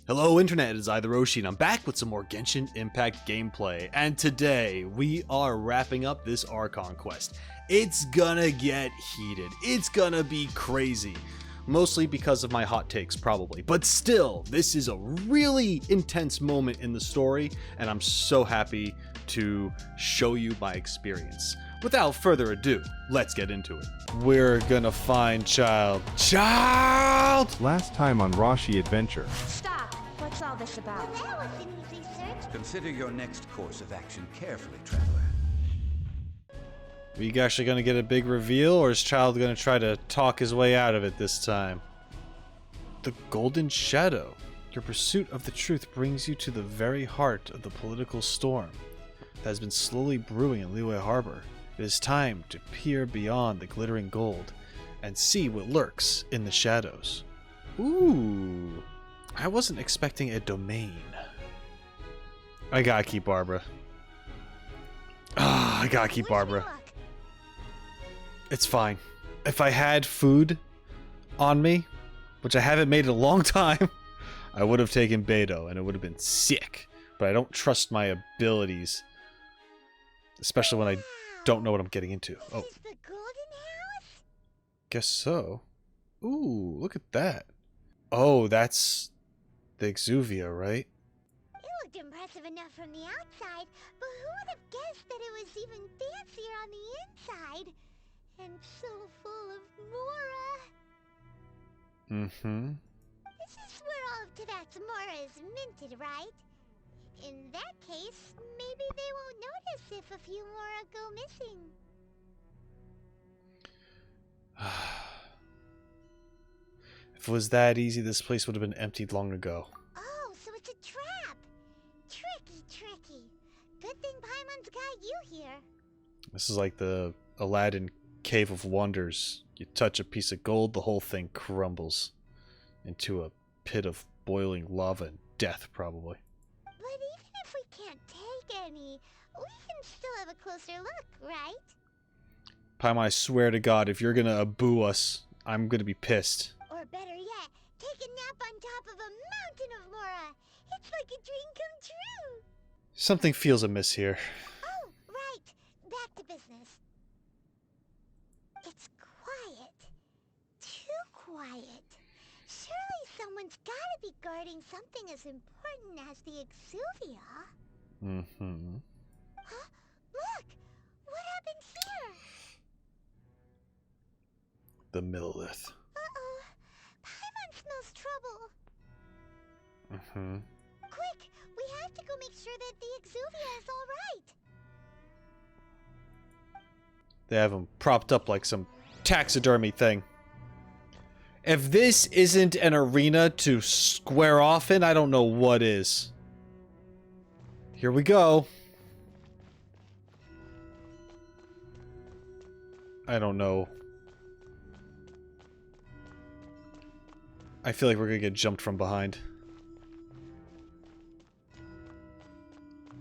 Hello Internet, it is I, TheRoschi, and I'm back with some more Genshin Impact gameplay. And today, we are wrapping up this Archon quest. It's gonna get heated. It's gonna be crazy. Mostly because of my hot takes, probably. But still, this is a really intense moment in the story, and I'm so happy to show you my experience. Without further ado, let's get into it. We're gonna find Childe. Childe! Last time on Roshi Adventure. Stop! What's all this about? Well, that was an easy search. Consider your next course of action carefully, Traveler. Are you actually gonna get a big reveal, or is Childe gonna try to talk his way out of it this time? The Golden Shadow. Your pursuit of the truth brings you to the very heart of the political storm that has been slowly brewing in Liyue Harbor. It is time to peer beyond the glittering gold and see what lurks in the shadows. Ooh, I wasn't expecting a domain. I gotta keep Barbara. Ah, I gotta keep Barbara. It's fine. If I had food on me, which I haven't made in a long time, I would have taken Beto and it would have been sick. But I don't trust my abilities, especially when I don't know what I'm getting into. Oh, This is the Golden House? guess so. Ooh, look at that. Oh, that's the Exuvia, right? It looked impressive enough from the outside, but who would have guessed that it was even fancier on the inside? And so full of Mora. Mm-hmm. This is where all of Tibet's Mora is minted, right? In that case, maybe they won't notice if a few Mora go missing. If it was that easy, this place would have been emptied long ago. Oh, so it's a trap! Tricky, tricky. Good thing Paimon's got you here. This is like the Aladdin Cave of Wonders. You touch a piece of gold, the whole thing crumbles into a pit of boiling lava and death, probably. But even if we can't take any, we can still have a closer look, right? Paimon, I swear to God, if you're gonna boo us, I'm gonna be pissed. Or better yet, take a nap on top of a mountain of Mora. It's like a dream come true. Something feels amiss here. Oh, right. Back to business. It's quiet. Too quiet. Surely someone's gotta be guarding something as important as the Exuvia. Mm-hmm. Huh? Look! What happened here? The Millith. Uh-oh. Paimon smells trouble. Mm-hmm. Quick! We have to go make sure that the Exuvia is all right. They have him propped up like some taxidermy thing. If this isn't an arena to square off in, I don't know what is. Here we go. I don't know. I feel like we're gonna get jumped from behind.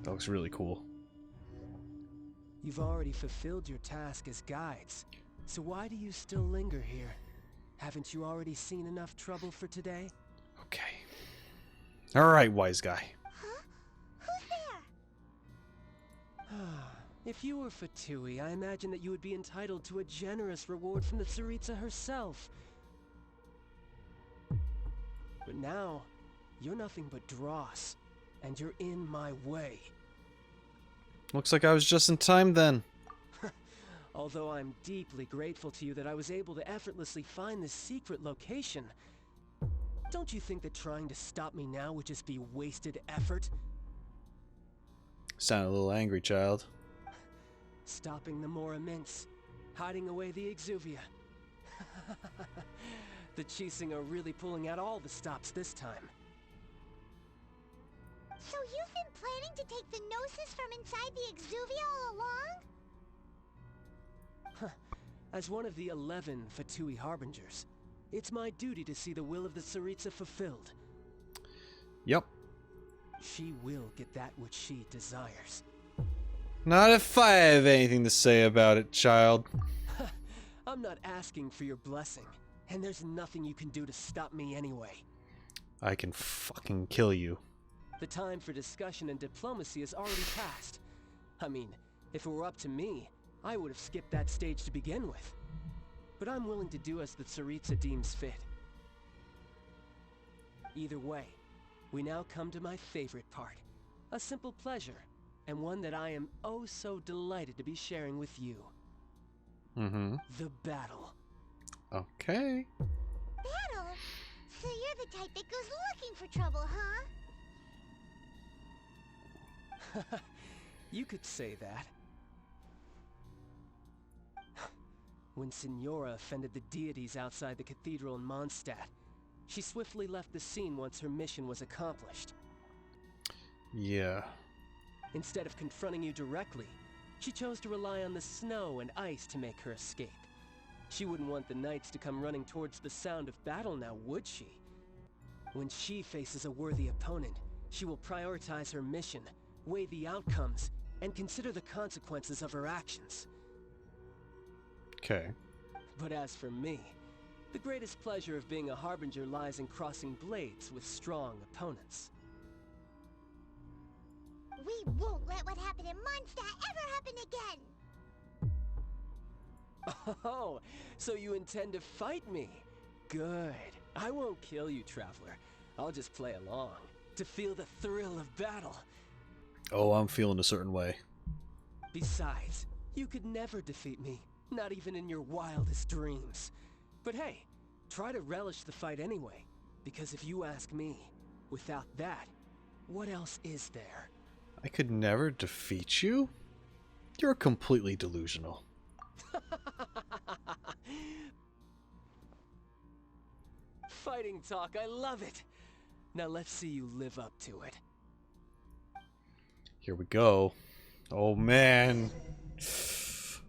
That looks really cool. You've already fulfilled your task as guides, so why do you still linger here? Haven't you already seen enough trouble for today? Okay. Alright, wise guy. Huh? Who's there? If you were Fatui, I imagine that you would be entitled to a generous reward from the Tsaritsa herself. But now, you're nothing but dross, and you're in my way. Looks like I was just in time then. Although I'm deeply grateful to you that I was able to effortlessly find this secret location, don't you think that trying to stop me now would just be wasted effort? Sound a little angry, Childe. Stopping the Mora Mints, hiding away the Exuvia. The Chising are really pulling out all the stops this time. So you've been planning to take the Gnosis from inside the Exuvia all along? As one of the 11 Fatui Harbingers, it's my duty to see the will of the Tsaritsa fulfilled. Yep. She will get that which she desires. Not if I have anything to say about it, Childe. I'm not asking for your blessing, and there's nothing you can do to stop me anyway. I can fucking kill you. The time for discussion and diplomacy has already passed. I mean, if it were up to me, I would have skipped that stage to begin with. But I'm willing to do as the Tsaritsa deems fit. Either way, we now come to my favorite part. A simple pleasure, and one that I am oh so delighted to be sharing with you. Mm-hmm. The battle. Okay. Battle? So you're the type that goes looking for trouble, huh? You could say that. When Signora offended the deities outside the cathedral in Mondstadt, she swiftly left the scene once her mission was accomplished. Yeah. Instead of confronting you directly, she chose to rely on the snow and ice to make her escape. She wouldn't want the knights to come running towards the sound of battle now, would she? When she faces a worthy opponent, she will prioritize her mission, weigh the outcomes, and consider the consequences of her actions. Okay. But as for me, the greatest pleasure of being a harbinger lies in crossing blades with strong opponents. We won't let what happened in Mondstadt ever happen again! Oh, so you intend to fight me? Good. I won't kill you, Traveler. I'll just play along, to feel the thrill of battle. Oh, I'm feeling a certain way. Besides, you could never defeat me, not even in your wildest dreams. But hey, try to relish the fight anyway, because if you ask me, without that, what else is there? I could never defeat you? You're completely delusional. Fighting talk, I love it! Now let's see you live up to it. Here we go. Oh man. This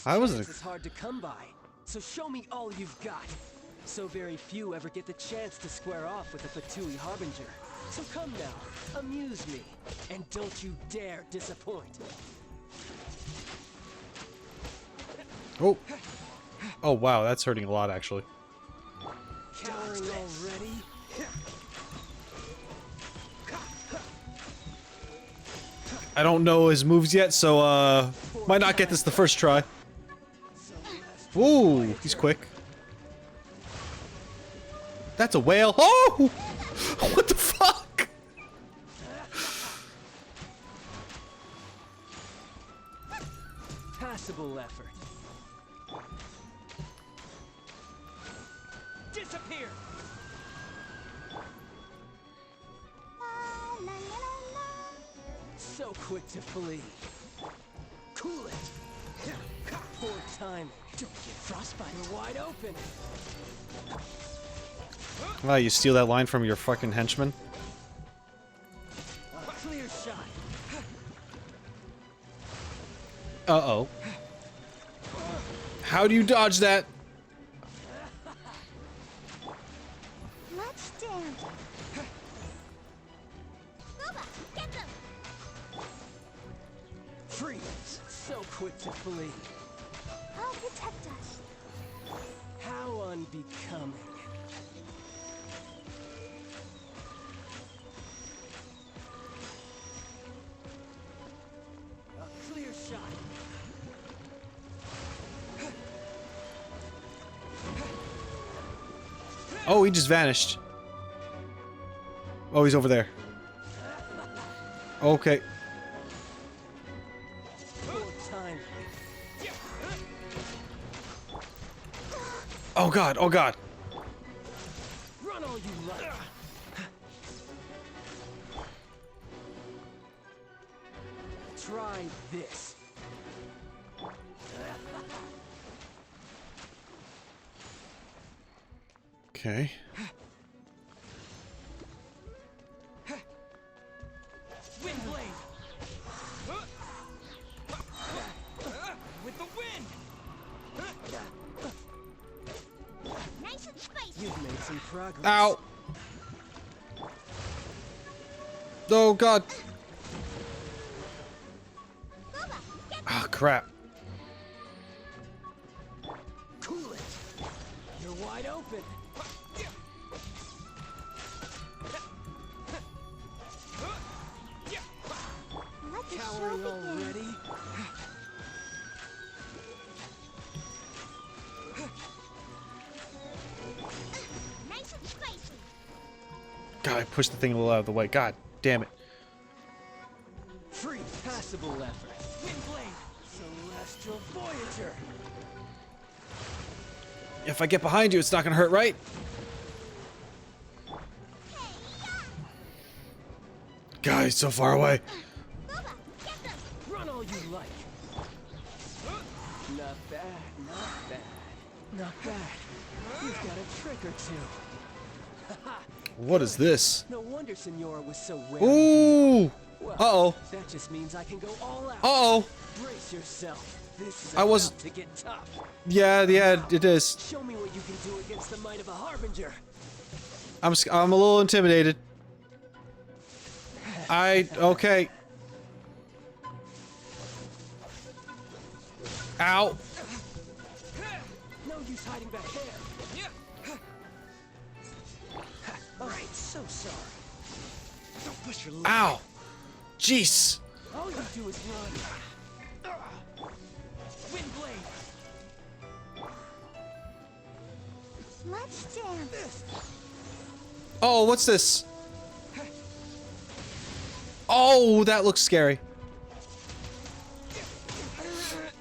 I wasn't chance is hard to come by, so show me all you've got. So very few ever get the chance to square off with a Fatui Harbinger. So come now, amuse me, and don't you dare disappoint. Oh. Oh wow, that's hurting a lot actually. Cowering already? I don't know his moves yet, so might not get this the first try. Ooh, he's quick. That's a whale. Oh! What the fuck? Passable effort. Disappear! So quick to flee. Cool it. Poor timing. Don't get frostbite. You're wide open. Wow, you steal that line from your fucking henchman? A clear shot. Uh-oh. How do you dodge that? Let's dance. Boba, get them! Freeze. So quick to flee. I'll protect us. How unbecoming. A clear shot. Oh, he just vanished. Oh, he's over there. Okay. Poor timing. Oh god, oh god. Run all you like. Try this. Okay. Wind blade. With the wind. Nice and spicy. You've made some progress. Ow! Oh god. Boba, get Ah, crap. Cool it. You're wide open. God, I pushed the thing a little out of the way. God damn it. Free passable effort. Windblade. Celestial Voyager. If I get behind you, it's not gonna hurt, right? God, he's so far away. Run all you like. Not bad, not bad. Not bad. You've got a trick or two. What is this? No wonder Senora was so wary. Ooh! Well, Uh-oh. that just means I can go all out. Uh-oh! Brace yourself. This is I was- about to get tough. Yeah, it is. Show me what you can do against the might of a harbinger. I'm a little intimidated. Okay. Ow. No use hiding back there. All right, so sorry. Don't push your limit. Ow. Jeez. All you do is run. Windblade. Let's dance. Oh, what's this? Oh, that looks scary.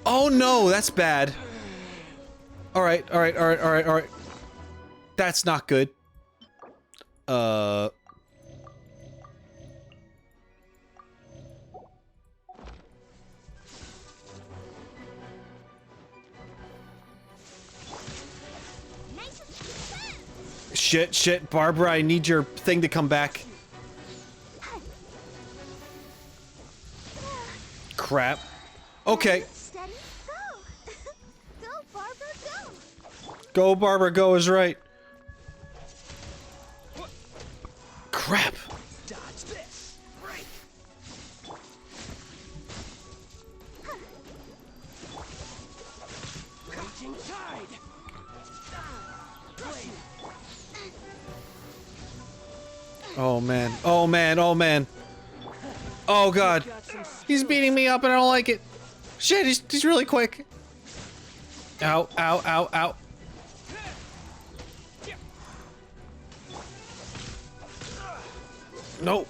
Oh no, that's bad. Alright. That's not good. Shit, Barbara, I need your thing to come back. Crap. Okay. Steady, go. Go, Barbara, go. Go, Barbara, go is right. Crap. Dodge this. Right. Raging tide. Blade. Oh man. Oh god. He's beating me up and I don't like it. Shit, he's really quick. Ow. Nope.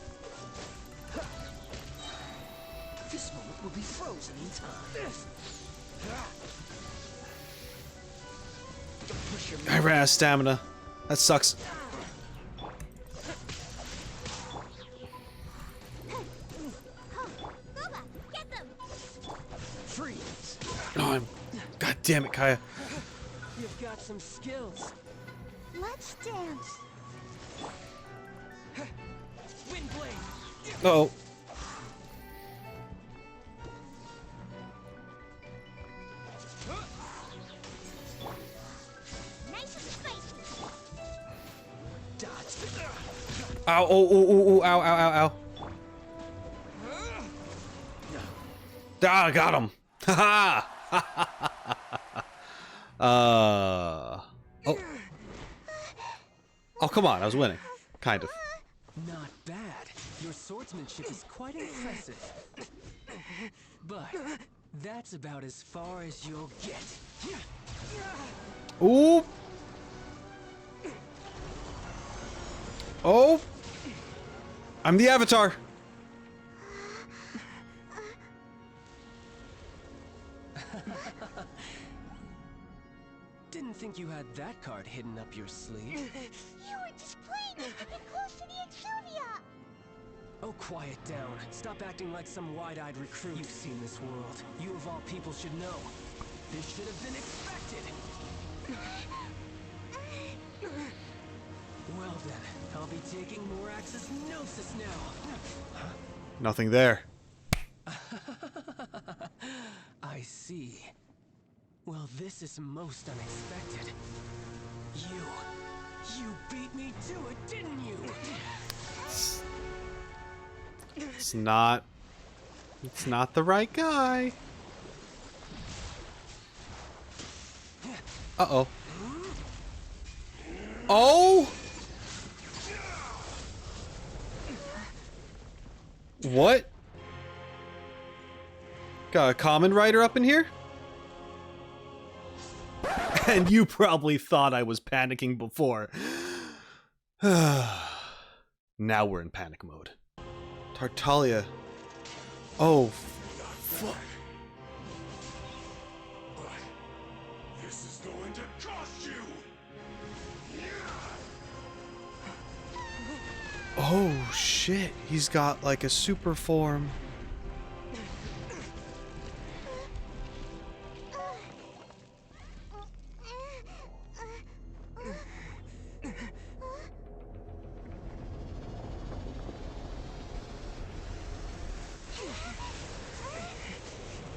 This moment will be frozen in time. Don't push your I ran out of stamina. That sucks. Get them. freeze. Oh, God damn it, Kaya. You've got some skills. Let's dance. Windblade. Uh-oh. Nice and spicy. Dodge. Ow, ow, ow. Ah, got him. Haha. Oh. Oh, come on. I was winning. Kind of. Not bad. Your swordsmanship is quite impressive. But that's about as far as you'll get. Ooh. Oh. I'm the Avatar. Didn't think you had that card hidden up your sleeve. You were just playing to get close to the Exuvia. Oh, quiet down. Stop acting like some wide-eyed recruit. You've seen this world. You of all people should know. This should have been expected. Well then, I'll be taking Morax's Gnosis now. Nothing there. I see. Well, this is most unexpected. You beat me to it, didn't you? It's not the right guy. Uh-oh. Oh! What? Got a common writer up in here? And you probably thought I was panicking before. Now we're in panic mode. Tartaglia. Oh, fuck. This is going to cost you! Oh, shit. He's got like a super form.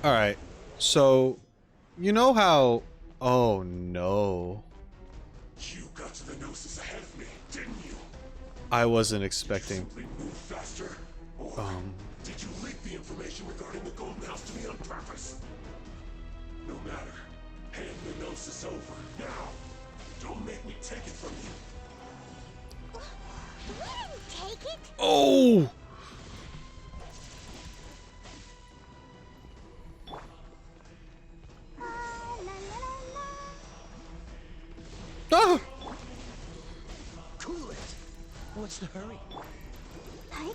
Alright, so, you know how... Oh, no. You got to the Gnosis ahead of me, didn't you? I wasn't expecting... Simply move faster? Or did you leak the information regarding the Golden House to me on purpose? No matter. Hand the Gnosis over, now! Don't make me take it from you. We didn't take it. Oh! Ah! Cool it. What's the hurry? Hi.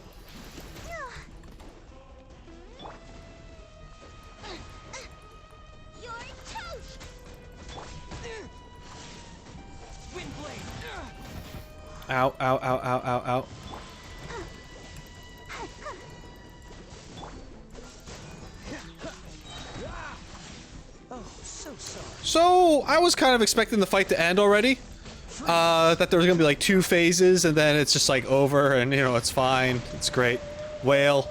You're toast. Windblade. Ow, ow, ow, ow, ow, ow. Oh, so sorry. So, I was kind of expecting the fight to end already. That there was gonna be like 2 phases, and then it's just like over, and you know, it's fine. It's great. Whale.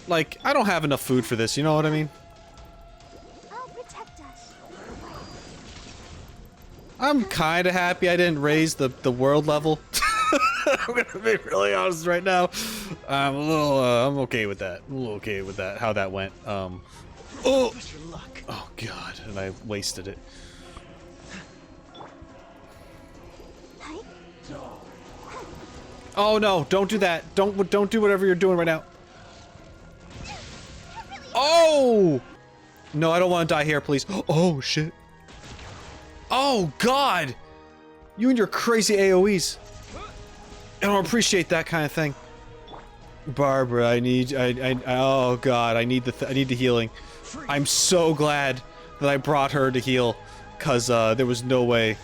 Like, I don't have enough food for this, you know what I mean? I'll protect us. I'm kinda happy I didn't raise the world level. I'm gonna be really honest right now. I'm a little, I'm okay with that. I'm a little okay with that, how that went. Oh! Oh god, and I wasted it. Hi. Oh no, don't do that. Don't do whatever you're doing right now. Oh! No, I don't want to die here, please. Oh shit. Oh god! You and your crazy AoEs. I don't appreciate that kind of thing. Barbara, I need oh god, I need the healing. I'm so glad that I brought her to heal, cuz there was no way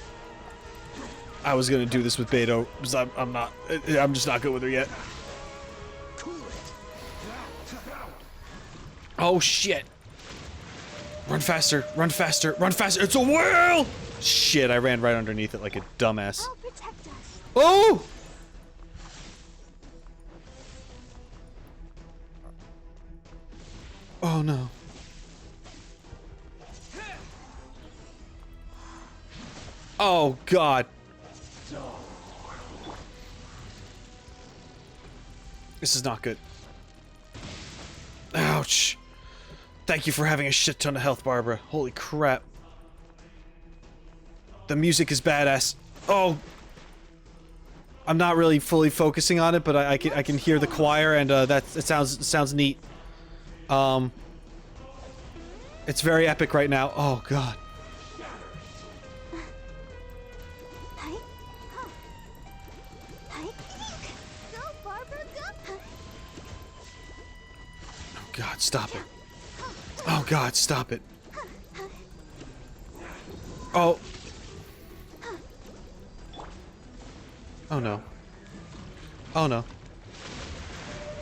I was going to do this with Beto, because I'm just not good with her yet. Oh shit. Run faster, run faster, run faster. It's a whale! Shit, I ran right underneath it like a dumbass. I'll protect us. Oh! Oh no. Oh god. This is not good. Ouch. Thank you for having a shit ton of health, Barbara. Holy crap. The music is badass. Oh. I'm not really fully focusing on it, but I can hear the choir, and it sounds neat. It's very epic right now. Oh god. Hi. Hi. Go, Barbara, go. Oh god, stop it. Oh god, stop it. Oh. Oh no. Oh no.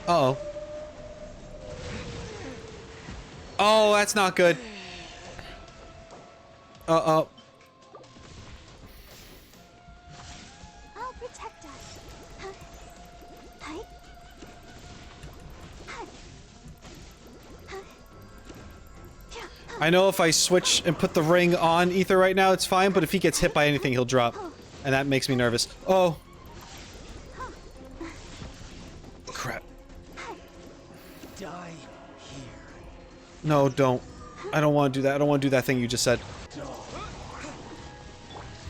Uh-oh. Oh, that's not good. Uh-oh. I'll protect us. Hi. I know if I switch and put the ring on Ether right now, it's fine, but if he gets hit by anything, he'll drop. And that makes me nervous. Oh. Crap. Die here. No, don't. I don't want to do that. I don't want to do that thing you just said.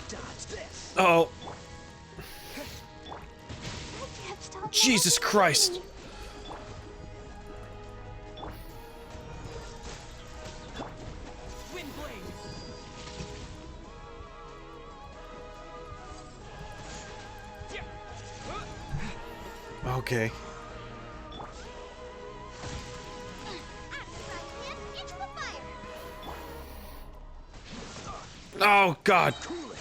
Dodge this. Oh. I can't stop Jesus laughing. Christ. Windblade. Okay. Into the fire. Oh, God. Cool it.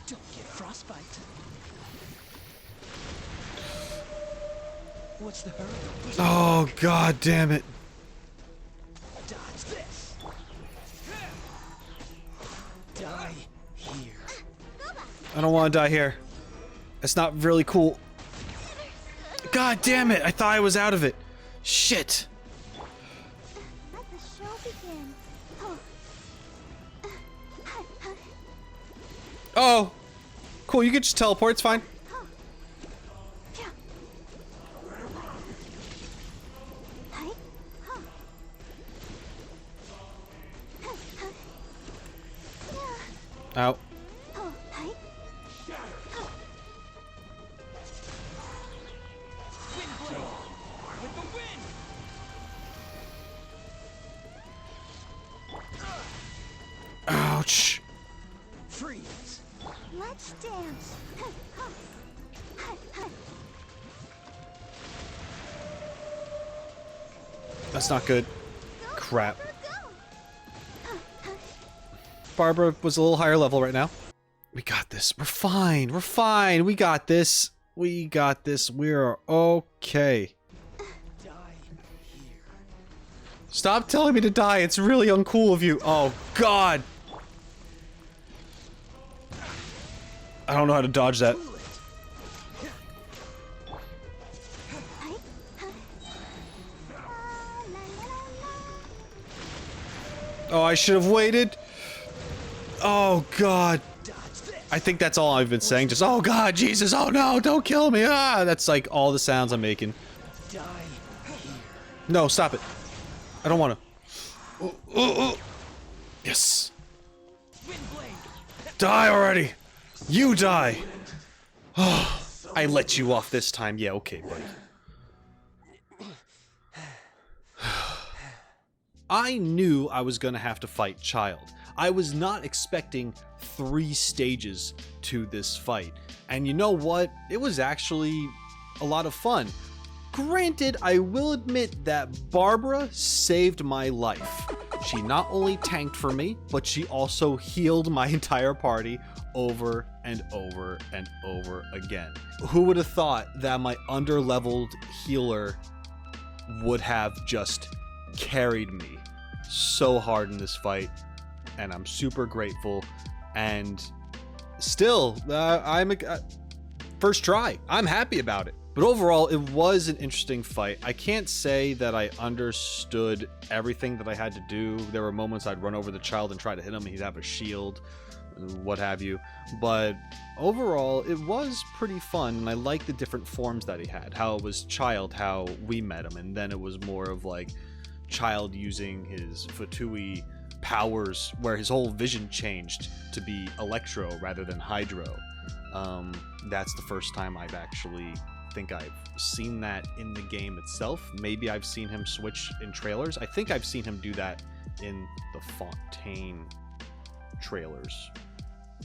Don't get frostbite. What's the hurry? Oh, God damn it. Dodge this. Die here. I don't want to die here. That's not really cool. God damn it. I thought I was out of it. Shit. Let the show begin. Oh. Cool. You can just teleport. It's fine. Out. Ouch. Freeze. Let's dance. That's not good. Crap. Barbara was a little higher level right now. We got this. We're fine. We're fine. We got this. We got this. We're okay. Die here. Stop telling me to die. It's really uncool of you. Oh, God. I don't know how to dodge that. Oh, I should have waited. Oh, God. I think that's all I've been saying. Just, oh, God, Jesus, oh, no, don't kill me. Ah, that's like all the sounds I'm making. Die here. No, stop it. I don't want to. Yes. Die already. You die. Oh, I let you off this time. Yeah, okay, buddy. I knew I was gonna have to fight Childe. I was not expecting 3 stages to this fight. And you know what? It was actually a lot of fun. Granted, I will admit that Barbara saved my life. She not only tanked for me, but she also healed my entire party over and over and over again. Who would have thought that my underleveled healer would have just carried me so hard in this fight? And I'm super grateful. And still, first try. I'm happy about it. But overall, it was an interesting fight. I can't say that I understood everything that I had to do. There were moments I'd run over the Childe and try to hit him, and he'd have a shield, what have you. But overall, it was pretty fun, and I liked the different forms that he had. How it was Childe, how we met him, and then it was more of like Childe using his Fatui powers, where his whole vision changed to be Electro rather than Hydro. That's the first time I've actually think I've seen that in the game itself. Maybe I've seen him switch in trailers. I think I've seen him do that in the Fontaine trailers,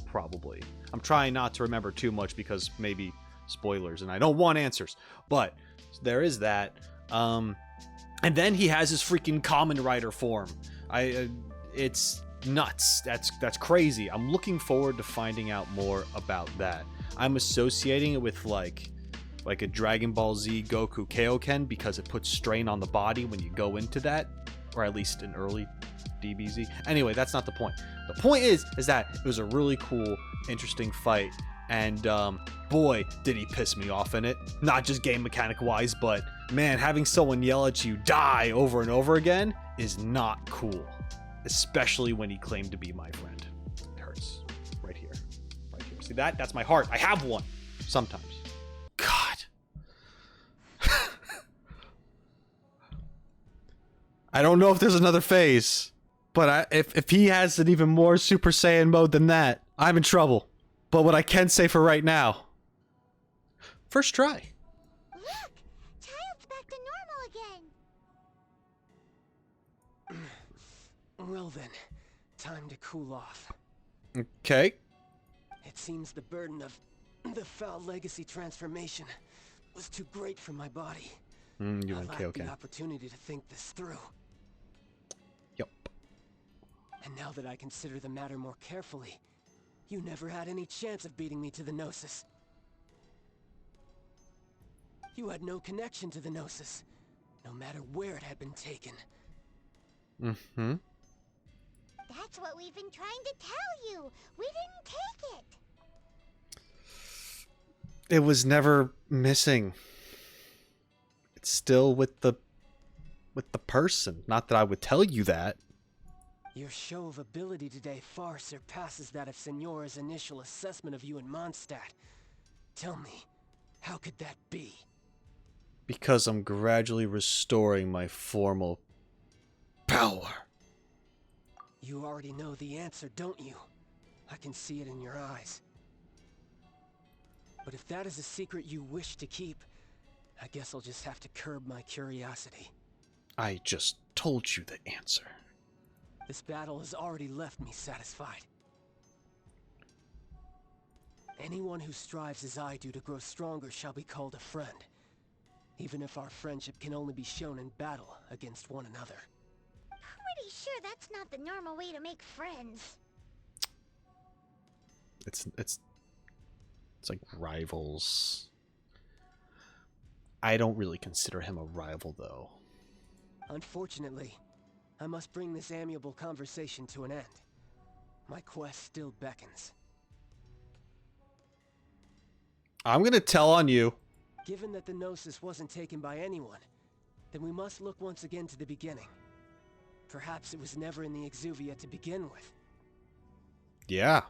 probably. I'm trying not to remember too much because maybe spoilers, and I don't want answers. But there is that. And then he has his freaking Common Rider form. It's nuts. That's crazy. I'm looking forward to finding out more about that. I'm associating it with like a Dragon Ball Z Goku Kaioken because it puts strain on the body when you go into that, or at least an early DBZ. Anyway, that's not the point. The point is that it was a really cool, interesting fight, and boy, did he piss me off in it. Not just game mechanic wise, but man, having someone yell at you die over and over again is not cool, especially when he claimed to be my friend. It hurts right here, right here. See that? That's my heart. I have one sometimes. God. I don't know if there's another phase, but if he has an even more Super Saiyan mode than that, I'm in trouble. But what I can say for right now, first try. Look! Child's back to normal again. Well then, time to cool off. Okay. It seems the burden of the foul legacy transformation was too great for my body. You I went lacked okay. the opportunity to think this through. Yup. And now that I consider the matter more carefully, you never had any chance of beating me to the Gnosis. You had no connection to the Gnosis, no matter where it had been taken. Mm-hmm. That's what we've been trying to tell you. We didn't take it. It was never missing. It's still with the person. Not that I would tell you that. Your show of ability today far surpasses that of Signora's initial assessment of you in Mondstadt. Tell me, how could that be? Because I'm gradually restoring my formal power. You already know the answer, don't you? I can see it in your eyes. But if that is a secret you wish to keep, I guess I'll just have to curb my curiosity. I just told you the answer. This battle has already left me satisfied. Anyone who strives as I do to grow stronger shall be called a friend, even if our friendship can only be shown in battle against one another. Pretty sure that's not the normal way to make friends. It's like rivals. I don't really consider him a rival, though. Unfortunately, I must bring this amiable conversation to an end. My quest still beckons. I'm gonna tell on you. Given that the Gnosis wasn't taken by anyone, then we must look once again to the beginning. Perhaps it was never in the Exuvia to begin with. Yeah.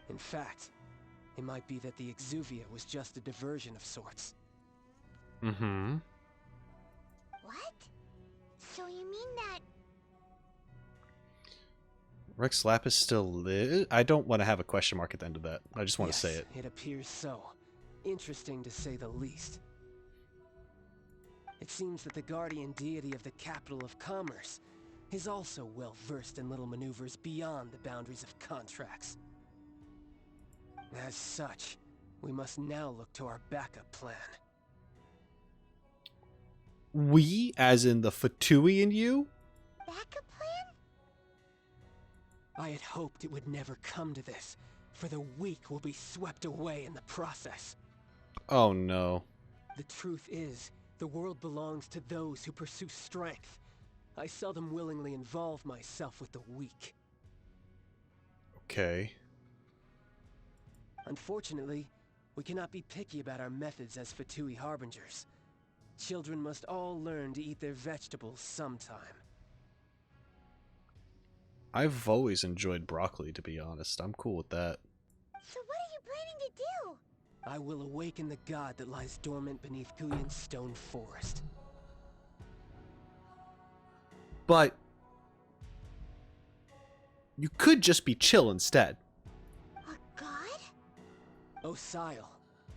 In fact, it might be that the Exuvia was just a diversion of sorts. Mm-hmm. What? So you mean that... Rex Lapis still live? I don't want to have a question mark at the end of that. I just want to say it. It appears so. Interesting to say the least. It seems that the guardian deity of the capital of commerce is also well versed in little maneuvers beyond the boundaries of contracts. As such, we must now look to our backup plan. We, as in the Fatui and you? backup plan? I had hoped it would never come to this, for the weak will be swept away in the process. Oh no. The truth is, the world belongs to those who pursue strength. I seldom willingly involve myself with the weak. Okay. Unfortunately, we cannot be picky about our methods as Fatui harbingers. Children must all learn to eat their vegetables sometime. I've always enjoyed broccoli, to be honest. I'm cool with that. So what are you planning to do? I will awaken the god that lies dormant beneath Guyon's stone forest. But you could just be chill instead. A god? Osile,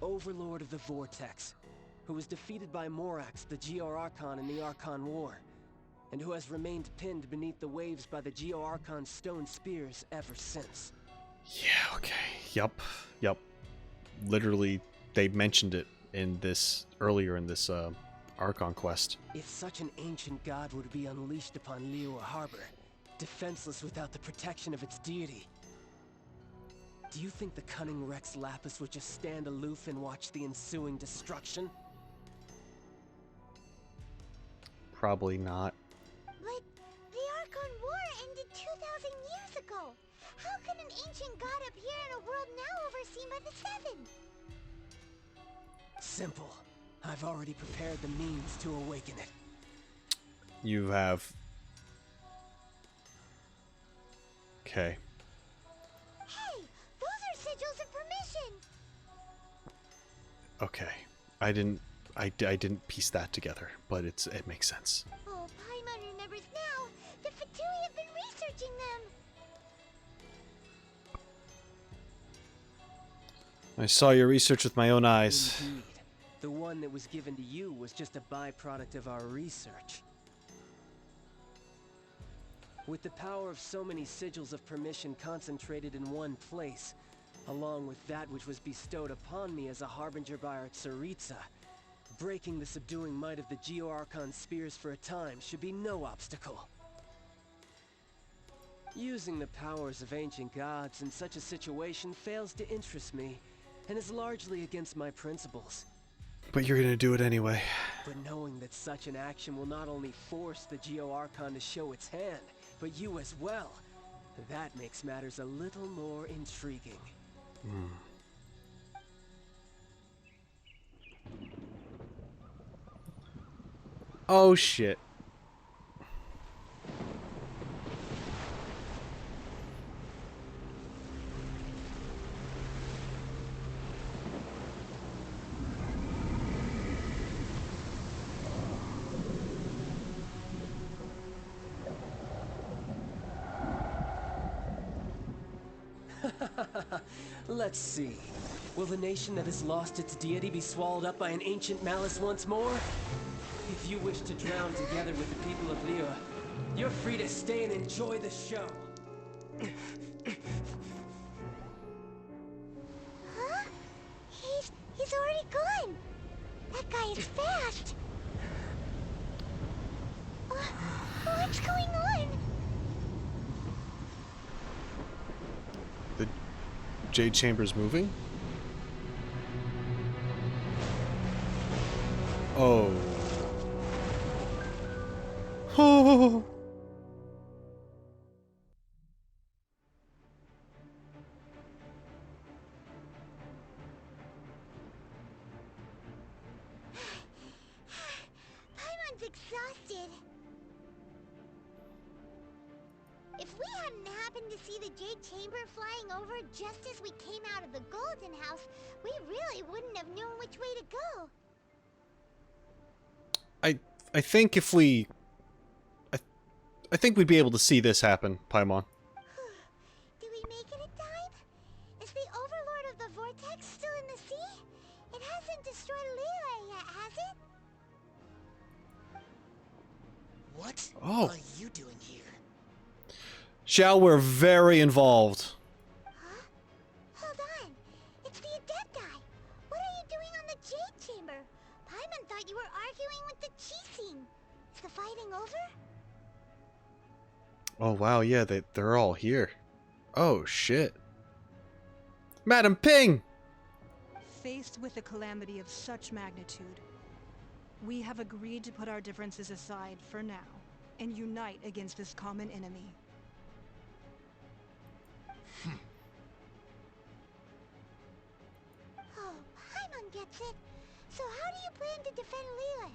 overlord of the Vortex, who was defeated by Morax, the Geo-Archon in the Archon War, and who has remained pinned beneath the waves by the Geo-Archon's stone spears ever since. Yeah, okay. Yup. Literally, they mentioned it in this earlier in this Archon quest. If such an ancient god were to be unleashed upon Liyue Harbor, defenseless without the protection of its deity, do you think the cunning Rex Lapis would just stand aloof and watch the ensuing destruction? Probably not. But the Archon War ended 2,000 years ago. How can an ancient god appear in a world now overseen by the Seven? Simple. I've already prepared the means to awaken it. You have. Okay. Hey, those are sigils of permission. Okay. I didn't piece that together, but it makes sense. Oh, Paimon remembers now. The Fatui have been researching them. I saw your research with my own eyes. Indeed. The one that was given to you was just a byproduct of our research. With the power of so many sigils of permission concentrated in one place, along with that which was bestowed upon me as a harbinger by our Tsaritsa, Breaking the subduing might of the Geo-Archon spears for a time should be no obstacle. Using the powers of ancient gods in such a situation fails to interest me, and is largely against my principles. But you're gonna do it anyway. But knowing that such an action will not only force the Geo-Archon to show its hand, but you as well, that makes matters a little more intriguing. Oh shit. Let's see. Will the nation that has lost its deity be swallowed up by an ancient malice once more? If you wish to drown together with the people of Liyue, you're free to stay and enjoy the show. Huh? He's already gone. That guy is fast. What's going on? The Jade Chamber's moving? Oh. Oh. Paimon's exhausted. If we hadn't happened to see the Jade Chamber flying over just as we came out of the Golden House, we really wouldn't have known which way to go. I think if we... I think we'd be able to see this happen, Paimon. Do we make it in time? Is the Overlord of the Vortex still in the sea? It hasn't destroyed Liyue yet, has it? What Oh. are you doing here? Xiao, we're very involved. Huh? Hold on. It's the Adepti. What are you doing on the Jade Chamber? Paimon thought you were arguing with the Qixing. Is the fighting over? Oh wow, yeah, they're all here. Oh shit. Madam Ping! Faced with a calamity of such magnitude, we have agreed to put our differences aside for now and unite against this common enemy. Oh, Paimon gets it. So how do you plan to defend Liyue?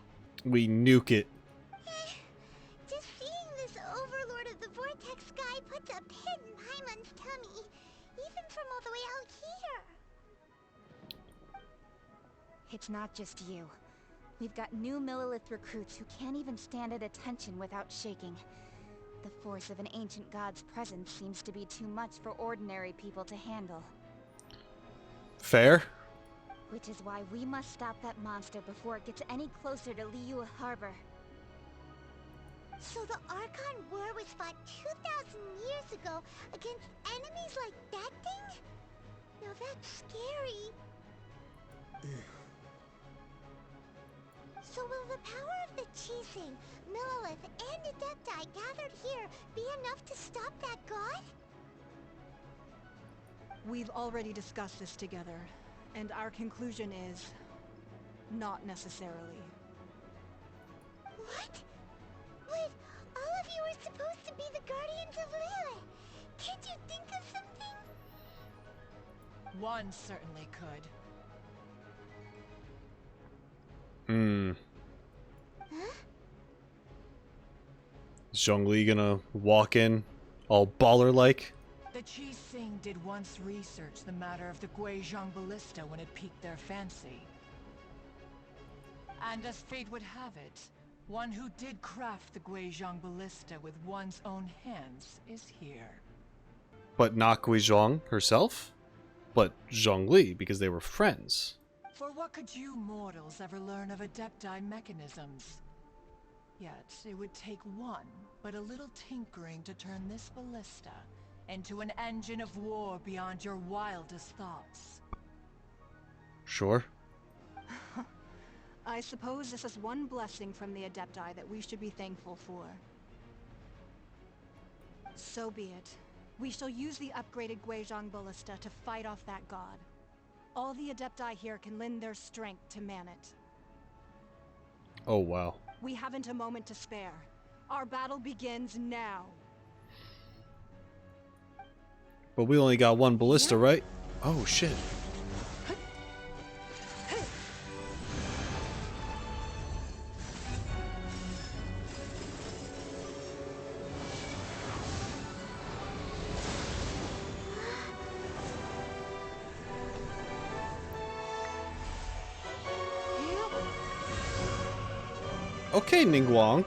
We nuke it. Just seeing this Overlord of the Vortex guy puts a pit in Paimon's tummy, even from all the way out here. It's not just you. We've got new Millilith recruits who can't even stand at attention without shaking. The force of an ancient god's presence seems to be too much for ordinary people to handle. Fair? Which is why we must stop that monster before it gets any closer to Liyue Harbor. So the Archon War was fought 2,000 years ago against enemies like that thing? Now that's scary. So will the power of the Qixing, Millilith, and Adepti gathered here be enough to stop that god? We've already discussed this together, and our conclusion is not necessarily. What? Wait, all of you are supposed to be the guardians of Liyue. Can't you think of something? One certainly could. Huh? Is Zhongli gonna walk in all baller-like? The Qixing did once research the matter of the Guizhong ballista when it piqued their fancy. And as fate would have it, one who did craft the Guizhong ballista with one's own hands is here. But not Guizhong herself? But Zhongli, because they were friends. For what could you mortals ever learn of Adepti mechanisms? Yet, it would take one, but a little tinkering to turn this ballista into an engine of war beyond your wildest thoughts. Sure. I suppose this is one blessing from the Adepti that we should be thankful for. So be it. We shall use the upgraded Guizhong Ballista to fight off that god. All the Adepti here can lend their strength to man it. Oh, wow. We haven't a moment to spare. Our battle begins now. But we only got one ballista, right? Oh, shit. Okay, Ningguang.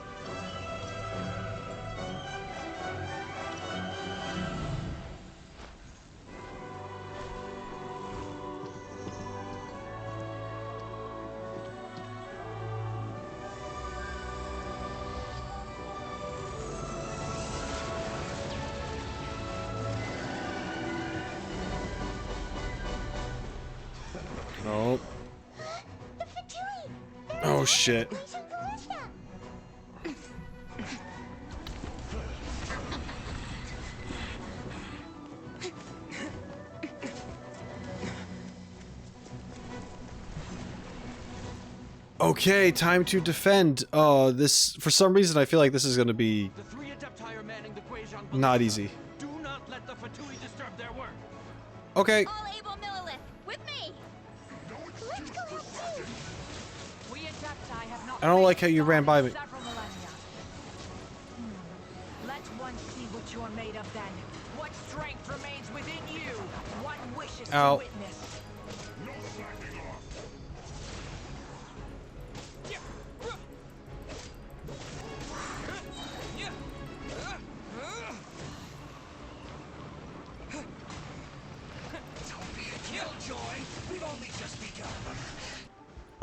Oh. Oh, shit. Okay, time to defend. This, for some reason, I feel like this is going to be not easy. Do not let the Fatui disturb their work. Okay. All able Millilith, with me! Let's go help too. We Adepti have not I don't like how you ran by me. several millennia. Let one see what you are made of then. What strength remains within you. One wishes Ow. to witness.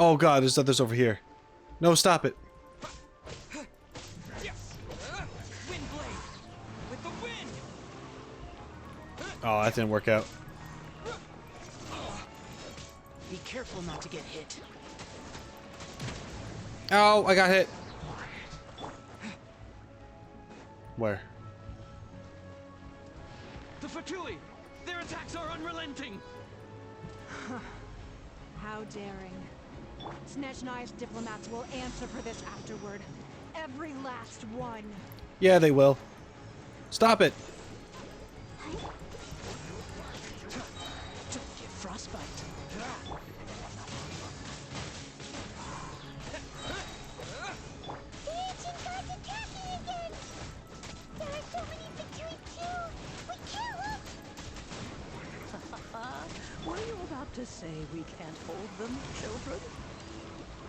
Oh god, there's others over here. No, stop it. Oh, that didn't work out. Be careful not to get hit. Ow, I got hit. Where? The Fatui! Their attacks are unrelenting! How daring. Snezhnai's diplomats will answer for this afterward. Every last one. Yeah, they will. Stop it. Don't get frostbite. The ancient god's attacking again. There are so many Fatui too. We can't look. Were you about to say we can't hold them, children?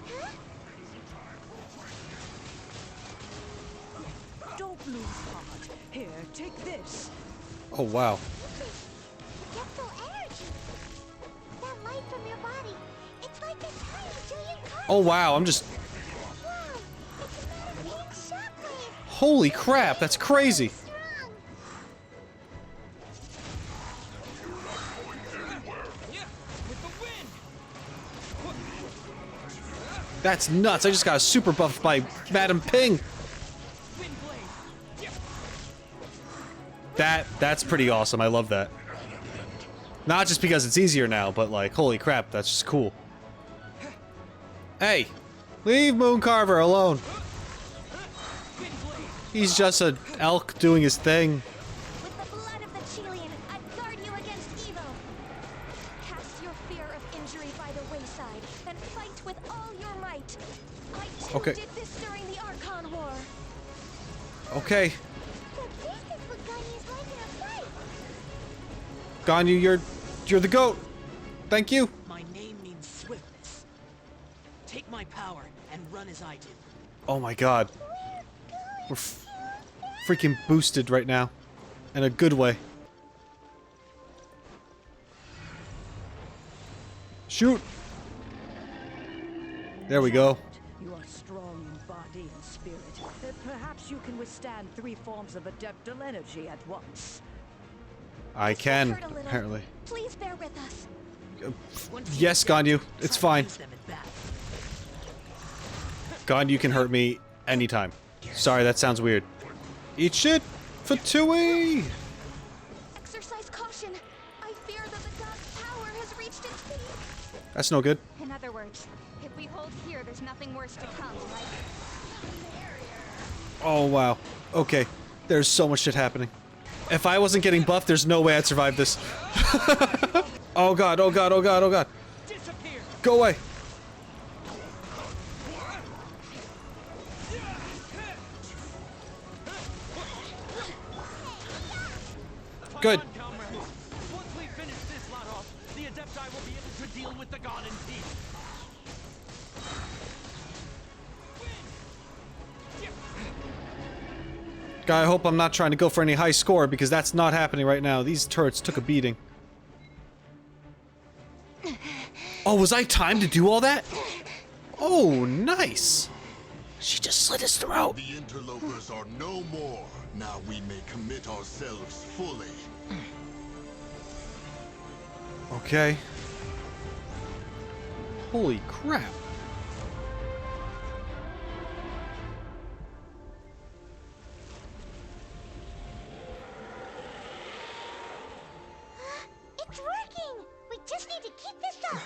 Huh? Don't lose heart. Here, take this. Oh, wow. Get full energy. That light from your body. It's like a tiny Julian card. Oh, wow, I'm just... Wow. It's about a pink shockwave. Holy crap, that's crazy. Strong. That's nuts. I just got super buffed by Madam Ping. That's pretty awesome. I love that. Not just because it's easier now, but like, holy crap, that's just cool. Hey, leave Mooncarver alone. He's just an elk doing his thing. With the blood of the Chilean, I guard you against evil. Cast your fear of injury by the wayside, then fight with all your might. I too Okay. did this during the Archon War. Okay, So this is what Ganya's like in a fight. Ganyu, you're the goat. Thank you. My name means swiftness. Take my power and run as I do. Oh my god. We're freaking boosted right now. In a good way. Shoot! There we go. You are strong in body and spirit. Perhaps you can withstand 3 forms of adeptal energy at once. I can, Hurt a little. apparently. Please bear with us. Once you Yes, adapt, Ganyu. It's try to fine. use them in battle. God, you can hurt me anytime. Sorry, that sounds weird. Eat shit! Fatui! Exercise caution. I fear that the god's power has reached its peak. That's no good. In other words, if we hold here, there's nothing worse to come, right? Oh, wow. Okay. There's so much shit happening. If I wasn't getting buffed, there's no way I'd survive this. Oh god, oh god, oh god, oh god. Go away. Good. Once we finish this lot off, the Adepti will be able to deal with the god in peace. God, I hope I'm not trying to go for any high score because that's not happening right now. These turrets took a beating. Oh, was I timed to do all that? Oh, nice. She just slit his throat. The interlopers are no more. Now we may commit ourselves fully. Okay. Holy crap. It's working! We just need to keep this up!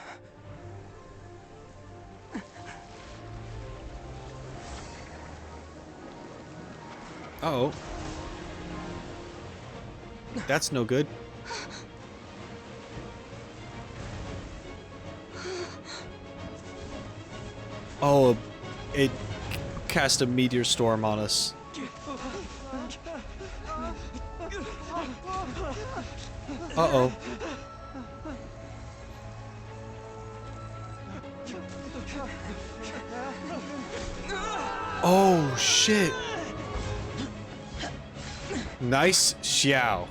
Uh-oh. That's no good. Oh, it cast a meteor storm on us. Uh-oh. Oh, shit. Nice xiao.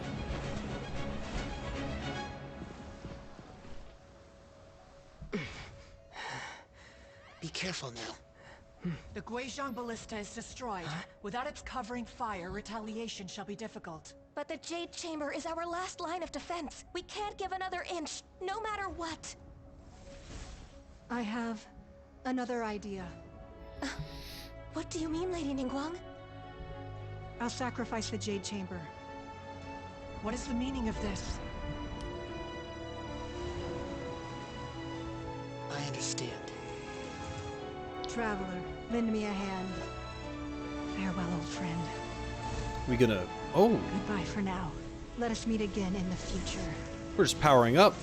Be careful now. The Guizhong ballista is destroyed. Without its covering fire, retaliation shall be difficult. But the Jade Chamber is our last line of defense. We can't give another inch, no matter what. I have another idea. What do you mean, Lady Ningguang? I'll sacrifice the Jade Chamber. What is the meaning of this? I understand. Traveler, lend me a hand. Farewell, old friend. We gonna... Oh, Goodbye for now. Let us meet again in the future. we're just powering up.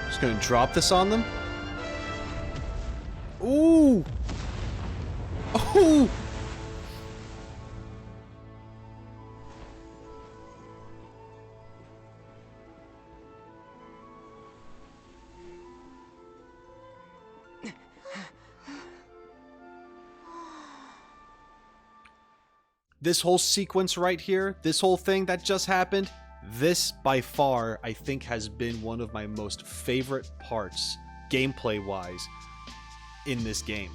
Just gonna drop this on them. Ooh! Oh! This whole sequence right here, this whole thing that just happened, this by far, I think, has been one of my most favorite parts, gameplay-wise, in this game.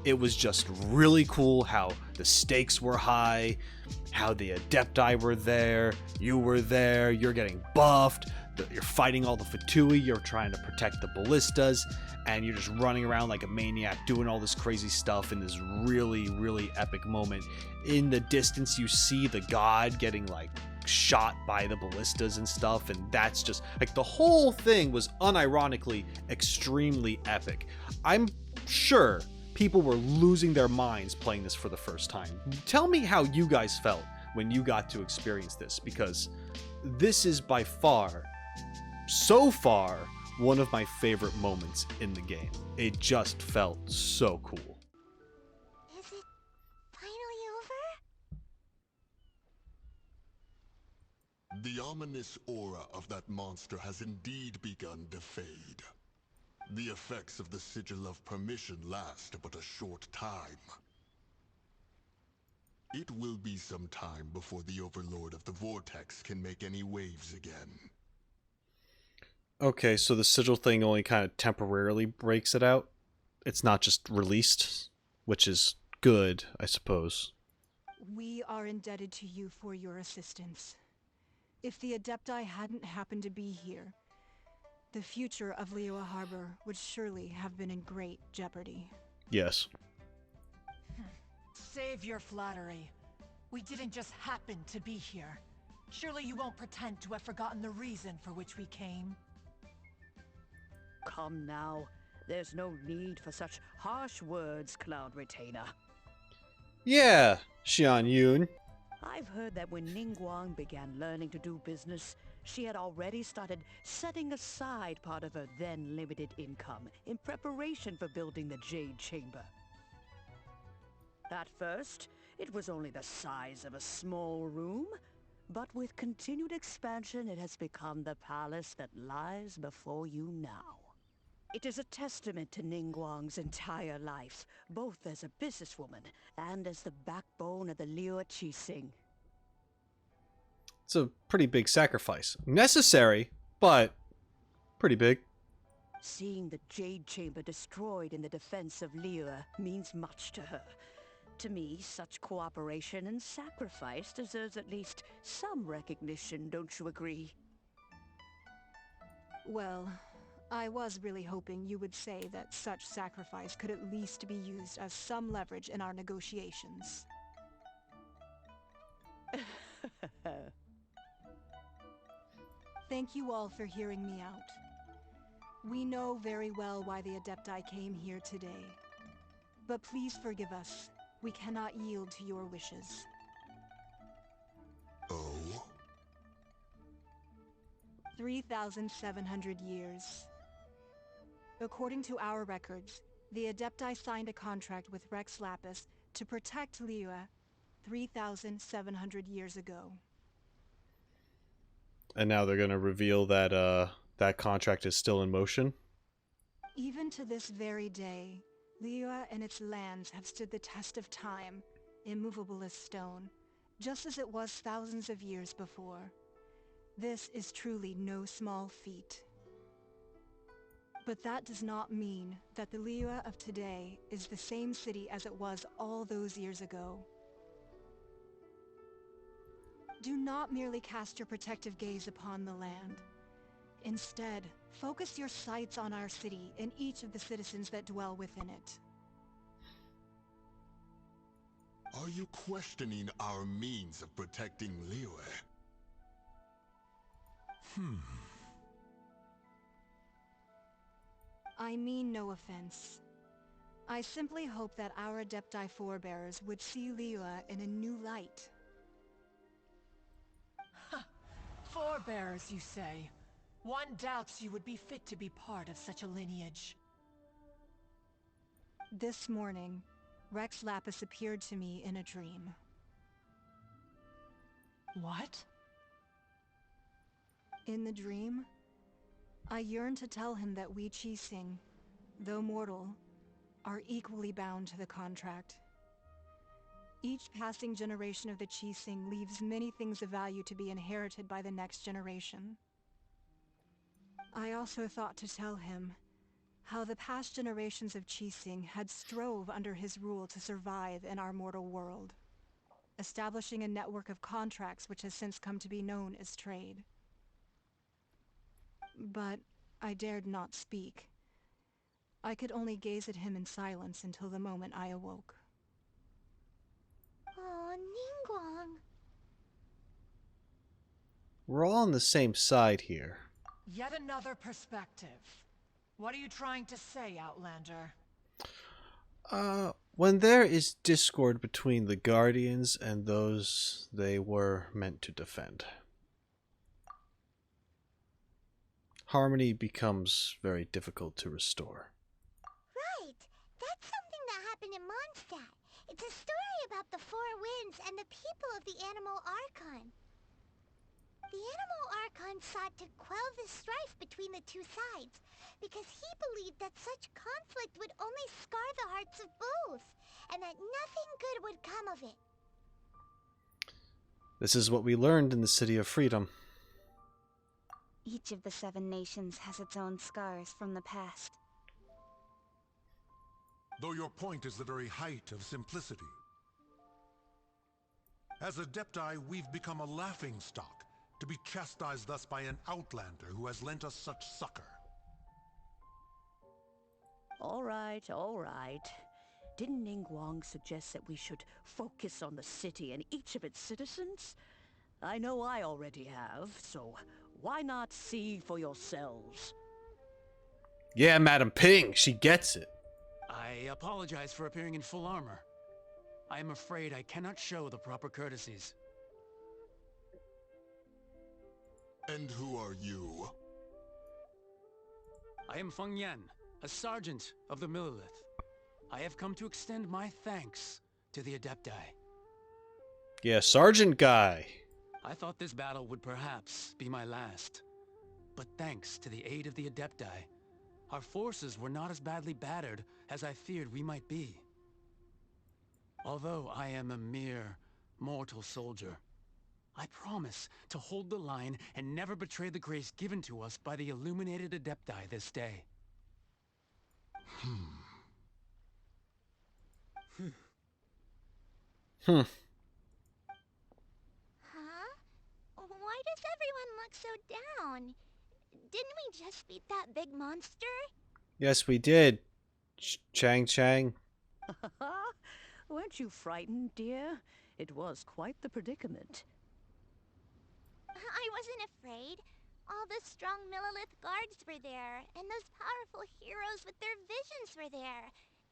It was just really cool how the stakes were high, how the Adepti were there, you were there, you're getting buffed, you're fighting all the Fatui, you're trying to protect the ballistas, and you're just running around like a maniac doing all this crazy stuff in this really, really epic moment. In the distance, you see the god getting like shot by the ballistas and stuff, and that's just like the whole thing was unironically extremely epic. I'm sure people were losing their minds playing this for the first time. Tell me how you guys felt when you got to experience this, because this is by far, so far, one of my favorite moments in the game. It just felt so cool. Is it finally over? The ominous aura of that monster has indeed begun to fade. The effects of the Sigil of Permission last but a short time. It will be some time before the Overlord of the Vortex can make any waves again. Okay, so the sigil thing only kind of temporarily breaks it out. It's not just released, which is good, I suppose. We are indebted to you for your assistance. If the Adepti hadn't happened to be here, the future of Liyue Harbor would surely have been in great jeopardy. Yes. Save your flattery. We didn't just happen to be here. Surely you won't pretend to have forgotten the reason for which we came. Come now. There's no need for such harsh words, Cloud Retainer. Yeah, Xian Yun. I've heard that when Ningguang began learning to do business, she had already started setting aside part of her then limited income in preparation for building the Jade Chamber. At first, it was only the size of a small room, but with continued expansion it has become the palace that lies before you now. It is a testament to Ningguang's entire life, both as a businesswoman and as the backbone of the Liyue Qixing. It's a pretty big sacrifice. Necessary, but pretty big. Seeing the Jade Chamber destroyed in the defense of Liyue means much to her. To me, such cooperation and sacrifice deserves at least some recognition, don't you agree? Well, I was really hoping you would say that such sacrifice could at least be used as some leverage in our negotiations. Thank you all for hearing me out. We know very well why the Adepti came here today. But please forgive us. We cannot yield to your wishes. Oh? 3,700 years. According to our records, the Adepti signed a contract with Rex Lapis to protect Liyue 3,700 years ago. And now they're gonna reveal that that contract is still in motion. Even to this very day, Liyue and its lands have stood the test of time, immovable as stone, just as it was thousands of years before. This is truly no small feat. But that does not mean that the Liyue of today is the same city as it was all those years ago. Do not merely cast your protective gaze upon the land. Instead, focus your sights on our city and each of the citizens that dwell within it. Are you questioning our means of protecting Liyue? I mean no offense. I simply hope that our Adepti forebears would see Liyue in a new light. Forebears, you say? One doubts you would be fit to be part of such a lineage. This morning, Rex Lapis appeared to me in a dream. What? In the dream, I yearned to tell him that we Qixing, though mortal, are equally bound to the contract. Each passing generation of the Qixing leaves many things of value to be inherited by the next generation. I also thought to tell him how the past generations of Qixing had strove under his rule to survive in our mortal world, establishing a network of contracts which has since come to be known as trade. But I dared not speak. I could only gaze at him in silence until the moment I awoke. Oh, Ningguang. We're all on the same side here. Yet another perspective. What are you trying to say, Outlander? When there is discord between the Guardians and those they were meant to defend, harmony becomes very difficult to restore. Right! That's something that happened in Mondstadt. It's a story about the Four Winds and the people of the Animal Archon. The Animal Archon sought to quell the strife between the two sides, because he believed that such conflict would only scar the hearts of both, and that nothing good would come of it. This is what we learned in the City of Freedom. Each of the 7 nations has its own scars from the past. Though your point is the very height of simplicity. As Adepti, we've become a laughingstock, to be chastised thus by an outlander who has lent us such succor. All right, all right. Didn't Ningguang suggest that we should focus on the city and each of its citizens? I know I already have, so why not see for yourselves? Yeah, Madam Ping, she gets it. I apologize for appearing in full armor. I am afraid I cannot show the proper courtesies. And who are you? I am Feng Yan, a sergeant of the Millelith. I have come to extend my thanks to the Adepti. Yeah, Sergeant guy. I thought this battle would perhaps be my last. But thanks to the aid of the Adepti, our forces were not as badly battered as I feared we might be. Although I am a mere mortal soldier, I promise to hold the line and never betray the grace given to us by the illuminated Adepti this day. Huh? Why does everyone look so down? Didn't we just beat that big monster? Yes, we did. Chang Chang. Weren't you frightened, dear? It was quite the predicament. I wasn't afraid. All the strong Millelith guards were there, and those powerful heroes with their visions were there.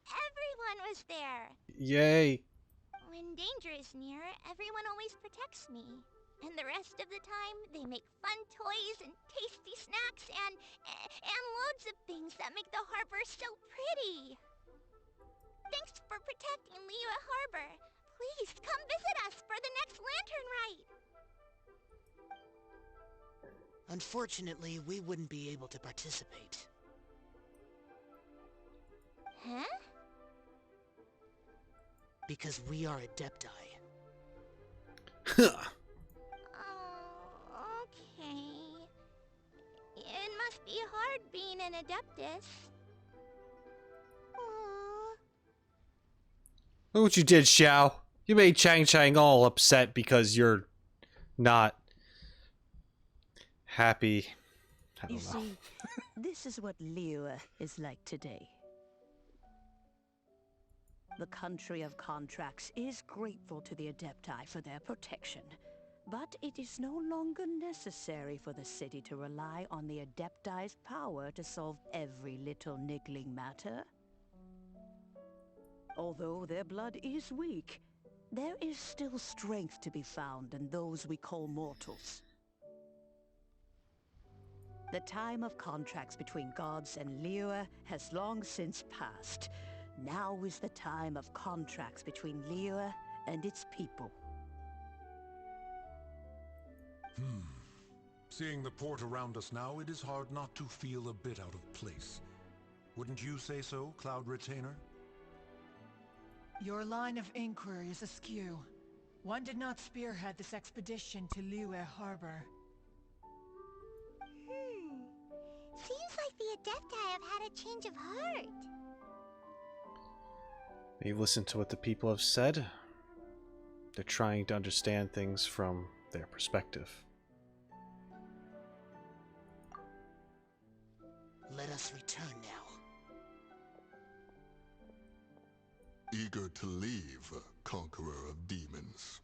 Everyone was there. Yay. When danger is near, everyone always protects me. And the rest of the time, they make fun toys and tasty snacks and loads of things that make the harbor so pretty. Thanks for protecting Liyue Harbor. Please come visit us for the next lantern rite. Unfortunately, we wouldn't be able to participate. Huh? Because we are Adepti. Oh, okay. It must be hard being an Adeptus. Aww. Look what you did, Xiao. You made Chang Chang all upset because you're not happy. I don't You know. see, this is what Liyue is like today. The country of contracts is grateful to the Adepti for their protection, but it is no longer necessary for the city to rely on the Adepti's power to solve every little niggling matter. Although their blood is weak, there is still strength to be found in those we call mortals. The time of contracts between gods and Liyue has long since passed. Now is the time of contracts between Liyue and its people. Seeing the port around us now, it is hard not to feel a bit out of place. Wouldn't you say so, Cloud Retainer? Your line of inquiry is askew. One did not spearhead this expedition to Liyue Harbor. Seems like the Adepti have had a change of heart. You've listened to what the people have said. They're trying to understand things from their perspective. Let us return now. Eager to leave, Conqueror of Demons.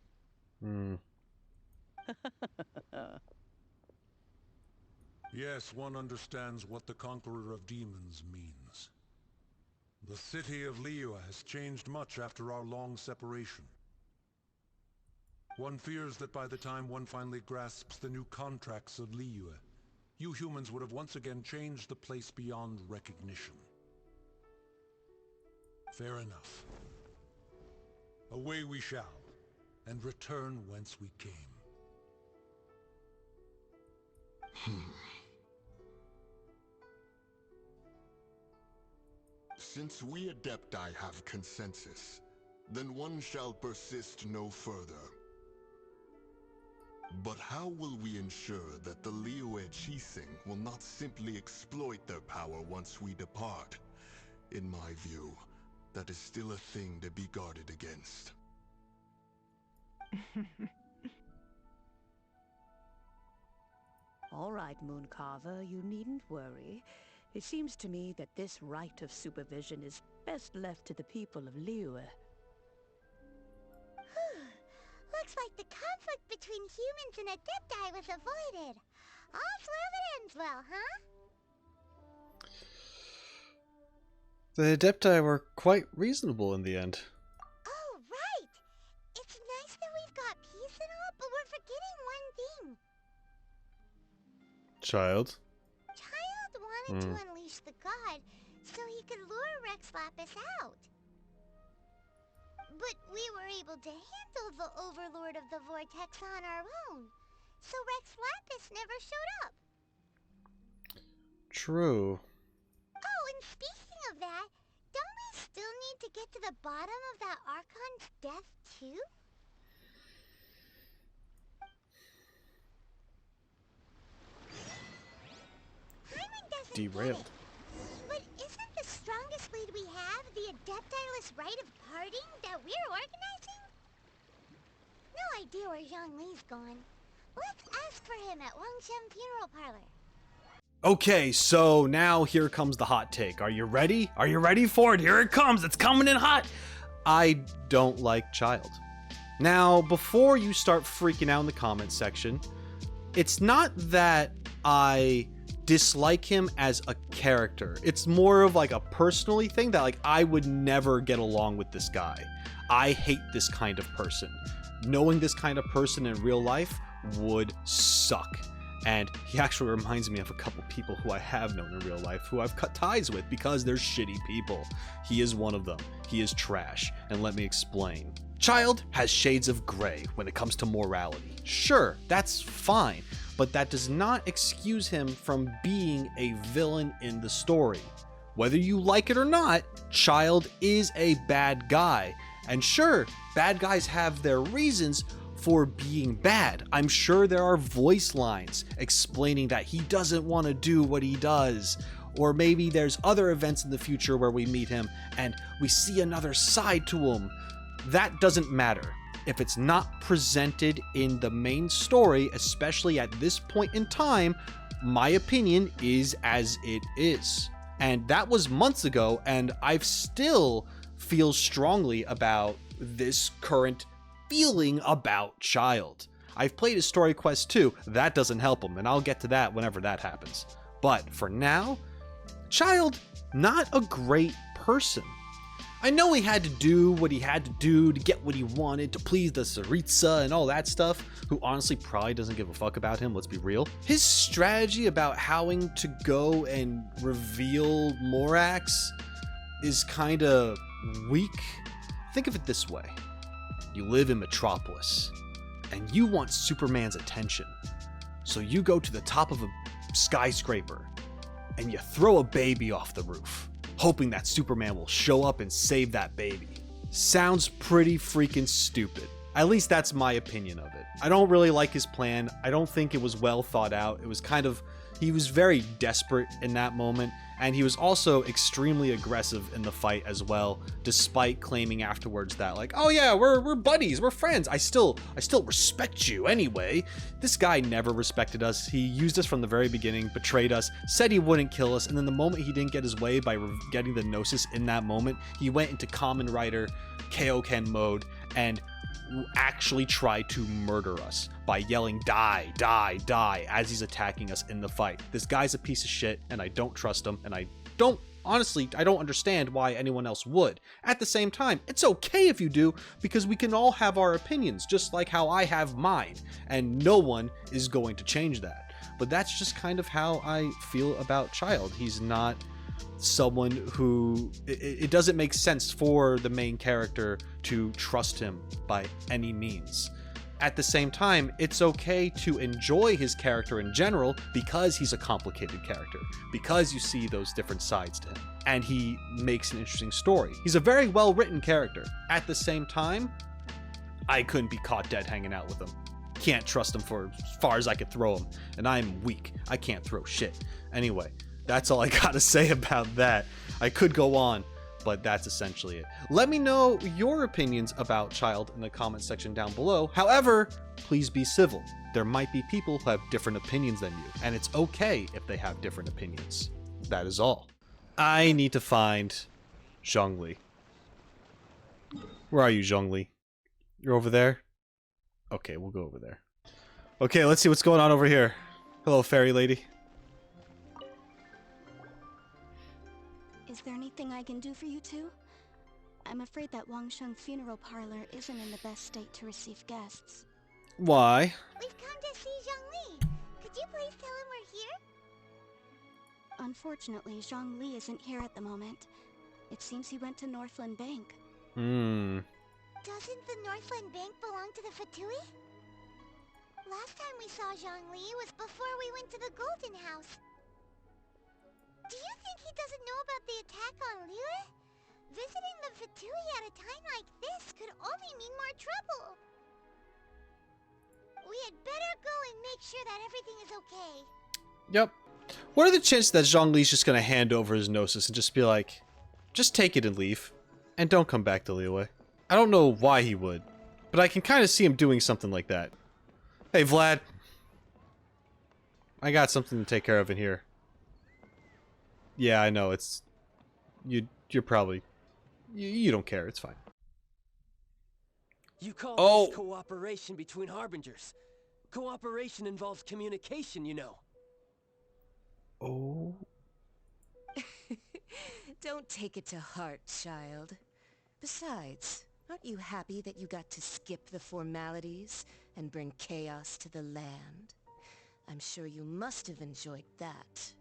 Yes, one understands what the Conqueror of Demons means. The city of Liyue has changed much after our long separation. One fears that by the time one finally grasps the new contracts of Liyue, you humans would have once again changed the place beyond recognition. Fair enough. Away we shall, and return whence we came. Since we Adepti have consensus, then one shall persist no further. But how will we ensure that the Liyue Qixing will not simply exploit their power once we depart? In my view, that is still a thing to be guarded against. All right, Mooncarver, you needn't worry. It seems to me that this right of supervision is best left to the people of Liyue. Looks like the conflict between humans and Adepti was avoided. All's well that ends well, huh? The Adepti were quite reasonable in the end. Oh, right! It's nice that we've got peace and all, but we're forgetting one thing. Childe? Childe wanted to unleash the god so he could lure Rex Lapis out. But we were able to handle the Overlord of the Vortex on our own, so Rex Lapis never showed up. True. Oh, and speaking of that, don't we still need to get to the bottom of that Archon's death, too? Hyman doesn't Derailed. get it. But isn't the strongest lead we have the Adeptiless rite of parting that we're organizing? No idea where Zhongli's gone. Let's ask for him at Wangshem Funeral Parlor. Okay, so now here comes the hot take. Are you ready? Are you ready for it? Here it comes. It's coming in hot. I don't like Childe. Now, before you start freaking out in the comments section, it's not that I dislike him as a character. It's more of like a personally thing that like I would never get along with this guy. I hate this kind of person. Knowing this kind of person in real life would suck. And he actually reminds me of a couple people who I have known in real life who I've cut ties with because they're shitty people. He is one of them. He is trash. And let me explain. Childe has shades of gray when it comes to morality. Sure, that's fine, but that does not excuse him from being a villain in the story. Whether you like it or not, Childe is a bad guy. And sure, bad guys have their reasons for being bad. I'm sure there are voice lines explaining that he doesn't want to do what he does. Or maybe there's other events in the future where we meet him and we see another side to him. That doesn't matter. If it's not presented in the main story, especially at this point in time, my opinion is as it is. And that was months ago, and I still feel strongly about this current feeling about Childe. I've played his story quest too. That doesn't help him, and I'll get to that whenever that happens. But for now, Childe, not a great person. I know he had to do what he had to do to get what he wanted, to please the Tsaritsa and all that stuff, who honestly probably doesn't give a fuck about him, let's be real. His strategy about howing to go and reveal Morax is kinda weak. Think of it this way. You live in Metropolis, and you want Superman's attention. So you go to the top of a skyscraper, and you throw a baby off the roof, hoping that Superman will show up and save that baby. Sounds pretty freaking stupid. At least that's my opinion of it. I don't really like his plan. I don't think it was well thought out. It was he was very desperate in that moment, and he was also extremely aggressive in the fight as well, despite claiming afterwards that like, oh yeah, we're buddies, we're friends. I still respect you anyway. This guy never respected us. He used us from the very beginning, betrayed us, said he wouldn't kill us, and then the moment he didn't get his way by getting the Gnosis in that moment, he went into Kamen Rider Kaioken mode and actually tried to murder us by yelling die, die, die as he's attacking us in the fight. This guy's a piece of shit, and I don't trust him, and I don't understand why anyone else would. At the same time, it's okay if you do, because we can all have our opinions, just like how I have mine, and no one is going to change that. But that's just kind of how I feel about Childe. He's not someone who it doesn't make sense for the main character to trust him by any means. At the same time, it's okay to enjoy his character in general because he's a complicated character, because you see those different sides to him, and he makes an interesting story. He's a very well written character. At the same time, I couldn't be caught dead hanging out with him. Can't trust him for as far as I could throw him, and I'm weak. I can't throw shit. Anyway, that's all I gotta say about that. I could go on, but that's essentially it. Let me know your opinions about Childe in the comment section down below. However, please be civil. There might be people who have different opinions than you, and it's okay if they have different opinions. That is all. I need to find Zhongli. Where are you, Zhongli? You're over there? Okay, we'll go over there. Okay, let's see what's going on over here. Hello, fairy lady. Is there anything I can do for you two? I'm afraid that Wangsheng funeral parlor isn't in the best state to receive guests. Why? We've come to see Zhongli. Could you please tell him we're here? Unfortunately, Zhongli isn't here at the moment. It seems he went to Northland Bank. Doesn't the Northland Bank belong to the Fatui? Last time we saw Zhongli was before we went to the Golden House. Do you think he doesn't know about the attack on Liyue? Visiting the Fatui at a time like this could only mean more trouble. We had better go and make sure that everything is okay. Yep. What are the chances that Zhongli's just gonna hand over his Gnosis and just be like, just take it and leave, and don't come back to Liyue? I don't know why he would, but I can kind of see him doing something like that. Hey, Vlad. I got something to take care of in here. Yeah, I know, it's... You're probably... You don't care, it's fine. You call this cooperation between Harbingers. Cooperation involves communication, you know. Oh. Don't take it to heart, child. Besides, aren't you happy that you got to skip the formalities and bring chaos to the land? I'm sure you must have enjoyed that.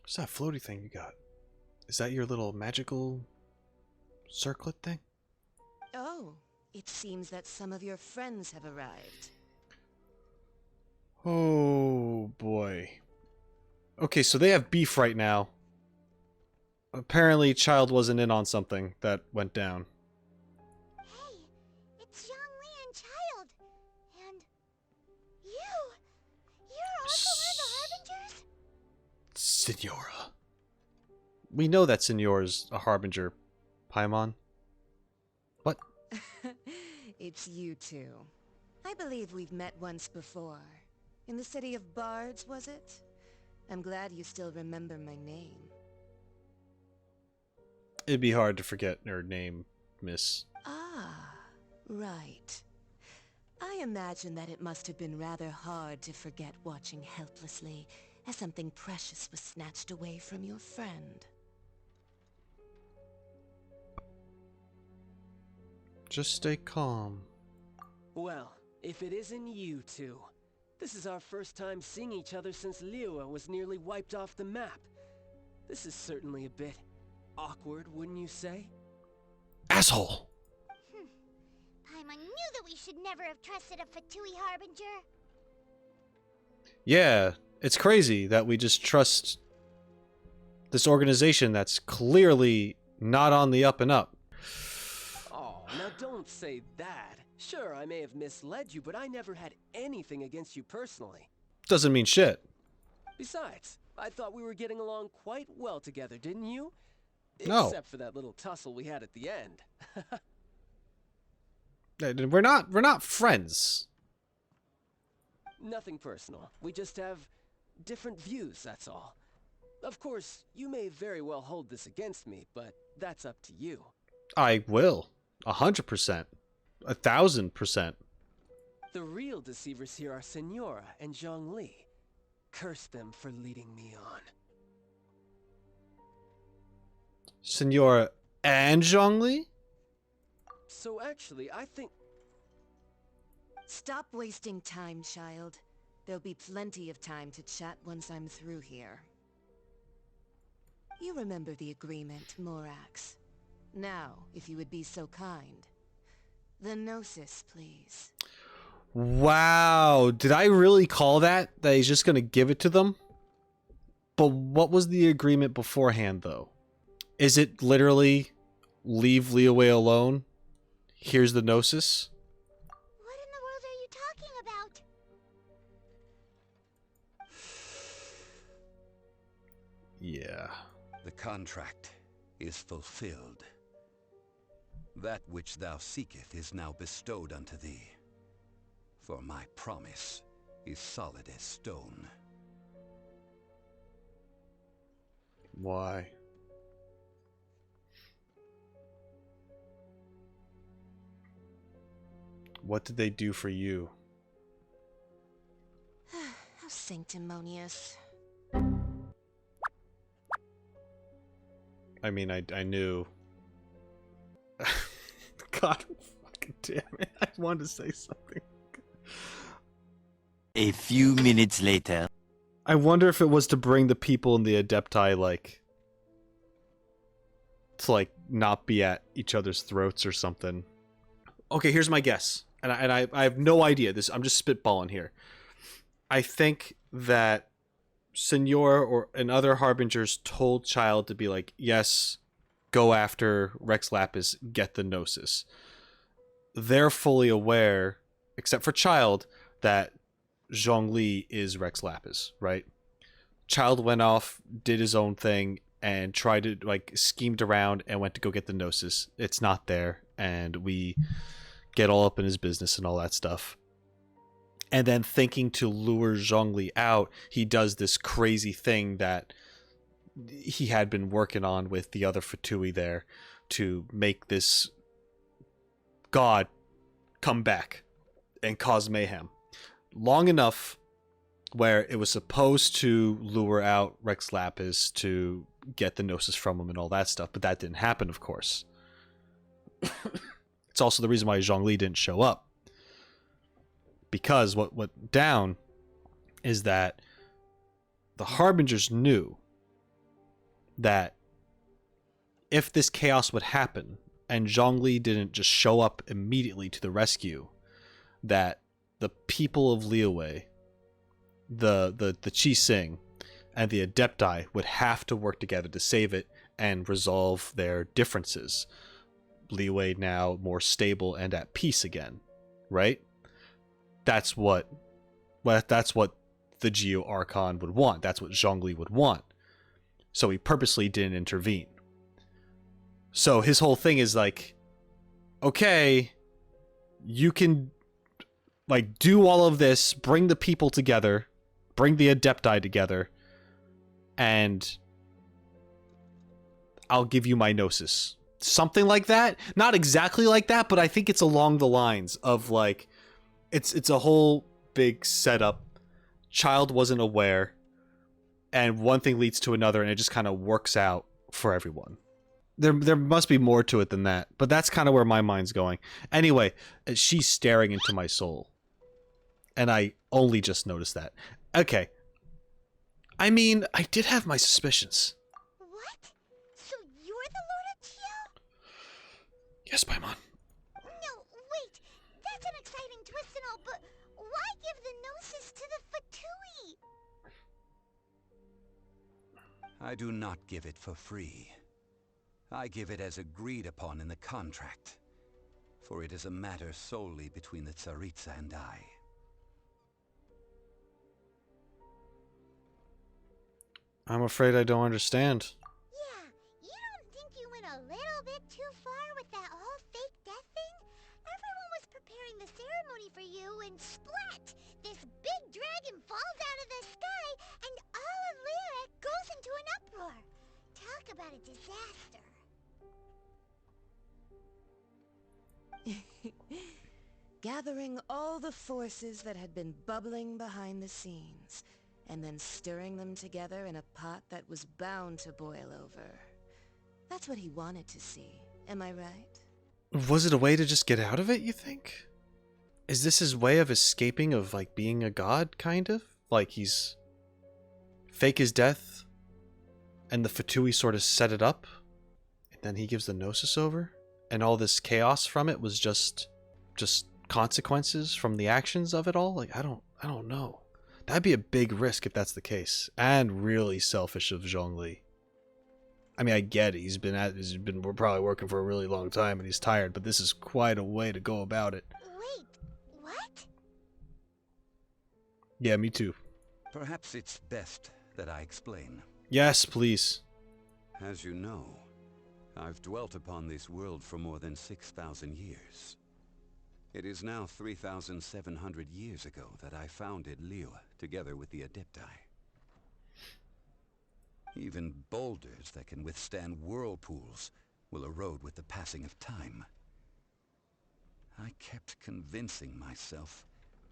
What's that floaty thing you got? Is that your little magical circlet thing? Oh, it seems that some of your friends have arrived. Oh, boy. Okay, so they have beef right now. Apparently, Childe wasn't in on something that went down. Hey, it's Zhongli and Childe. And... You're also one of the Harbingers? Signora. We know that Signora's a Harbinger, Paimon. What? It's you two. I believe we've met once before. In the city of Bards, was it? I'm glad you still remember my name. It'd be hard to forget her name, miss. Ah, right. I imagine that it must have been rather hard to forget watching helplessly as something precious was snatched away from your friend. Just stay calm. Well, if it isn't you two. This is our first time seeing each other since Liyue was nearly wiped off the map. This is certainly a bit awkward, wouldn't you say? Asshole! Paimon knew that we should never have trusted a Fatui Harbinger. Yeah, it's crazy that we just trust this organization that's clearly not on the up and up. Oh, now don't say that. Sure, I may have misled you, but I never had anything against you personally. Doesn't mean shit. Besides, I thought we were getting along quite well together, didn't you? No. Except for that little tussle we had at the end. We're not friends. Nothing personal. We just have different views, that's all. Of course, you may very well hold this against me, but that's up to you. I will. 100%. 1,000%. The real deceivers here are Signora and Zhongli. Curse them for leading me on. Signora and Zhongli? So actually, I think... Stop wasting time, child. There'll be plenty of time to chat once I'm through here. You remember the agreement, Morax. Now, if you would be so kind. The Gnosis, please. Wow, did I really call that he's just gonna give it to them? But what was the agreement beforehand, though? Is it literally leave Liyue alone? Here's the Gnosis? What in the world are you talking about? Yeah. The contract is fulfilled. That which thou seeketh is now bestowed unto thee. For my promise is solid as stone. Why? What did they do for you? How sanctimonious. I mean, I knew. God fucking damn it. I wanted to say something. A few minutes later. I wonder if it was to bring the people in the Adepti, like, to, like, not be at each other's throats or something. Okay, here's my guess. And I have no idea. I'm just spitballing here. I think that Senor and other Harbingers told Childe to be like, yes, go after Rex Lapis, get the Gnosis. They're fully aware, except for Childe, that Zhongli is Rex Lapis, right? Childe went off, did his own thing, and tried to, like, schemed around and went to go get the Gnosis. It's not there, and we get all up in his business and all that stuff. And then thinking to lure Zhongli out, he does this crazy thing that he had been working on with the other Fatui there to make this god come back and cause mayhem. Long enough where it was supposed to lure out Rex Lapis to get the Gnosis from him and all that stuff, but that didn't happen, of course. It's also the reason why Zhongli didn't show up. Because what went down is that the Harbingers knew that if this chaos would happen and Zhongli didn't just show up immediately to the rescue, that the people of Liyue, the Qixing, and the Adepti would have to work together to save it and resolve their differences. Liyue now more stable and at peace again, right? That's what the Geo Archon would want. That's what Zhongli would want. So he purposely didn't intervene. So his whole thing is like, okay, you can, like, do all of this, bring the people together, bring the Adepti together, and I'll give you my Gnosis. Something like that. Not exactly like that, but I think it's along the lines of, like, it's a whole big setup. Childe wasn't aware, and one thing leads to another, and it just kind of works out for everyone. There must be more to it than that, but that's kind of where my mind's going. Anyway, she's staring into my soul, and I only just noticed that. Okay. I mean, I did have my suspicions. What? So you're the Lord of Geo? Yes, Paimon. No, wait. That's an exciting twist and all, but why give the Gnosis to the Fatui? I do not give it for free. I give it as agreed upon in the contract, for it is a matter solely between the Tsaritsa and I. I'm afraid I don't understand. Yeah, you don't think you went a little bit too far with that whole fake death thing? Everyone was preparing the ceremony for you and splat! This big dragon falls out of the sky and all of Liyue goes into an uproar. Talk about a disaster. Gathering all the forces that had been bubbling behind the scenes, and then stirring them together in a pot that was bound to boil over. That's what he wanted to see, am I right? Was it a way to just get out of it, you think? Is this his way of escaping of, like, being a god, kind of? Like, he's fake his death, and the Fatui sort of set it up, and then he gives the Gnosis over? And all this chaos from it was just consequences from the actions of it all? Like, I don't know. That'd be a big risk if that's the case. And really selfish of Zhongli. I mean, I get it. We're probably working for a really long time and he's tired, but this is quite a way to go about it. Wait, what? Yeah, me too. Perhaps it's best that I explain. Yes, please. As you know, I've dwelt upon this world for more than 6,000 years. It is now 3,700 years ago that I founded Liyue together with the Adepti. Even boulders that can withstand whirlpools will erode with the passing of time. I kept convincing myself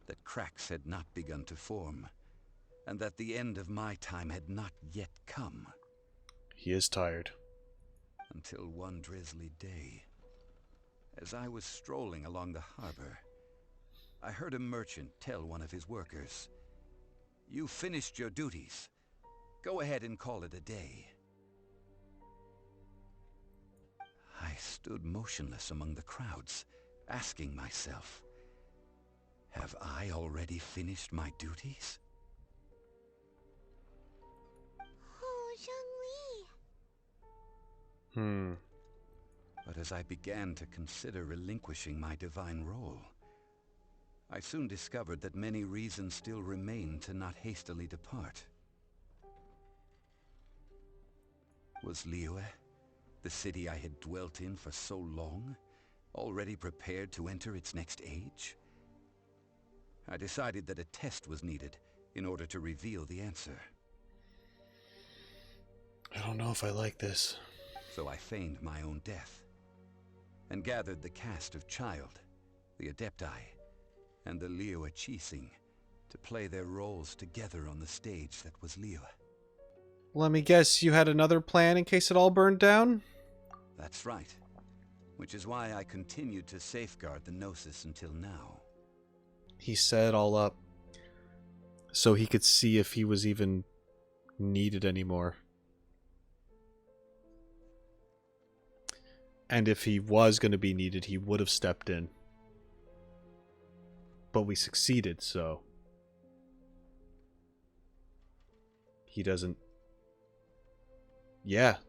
that cracks had not begun to form, and that the end of my time had not yet come. He is tired. Until one drizzly day, as I was strolling along the harbor, I heard a merchant tell one of his workers, "You finished your duties. Go ahead and call it a day." I stood motionless among the crowds, asking myself, have I already finished my duties? Oh, Zhongli. But as I began to consider relinquishing my divine role, I soon discovered that many reasons still remained to not hastily depart. Was Liyue, the city I had dwelt in for so long, already prepared to enter its next age? I decided that a test was needed in order to reveal the answer. I don't know if I like this. So I feigned my own death, and gathered the cast of Childe, the Adepti, and the Liyue to play their roles together on the stage that was Liyue. Let me guess, you had another plan in case it all burned down? That's right. Which is why I continued to safeguard the Gnosis until now. He set it all up so he could see if he was even needed anymore. And if he was going to be needed, he would have stepped in. But we succeeded, so he doesn't... Yeah.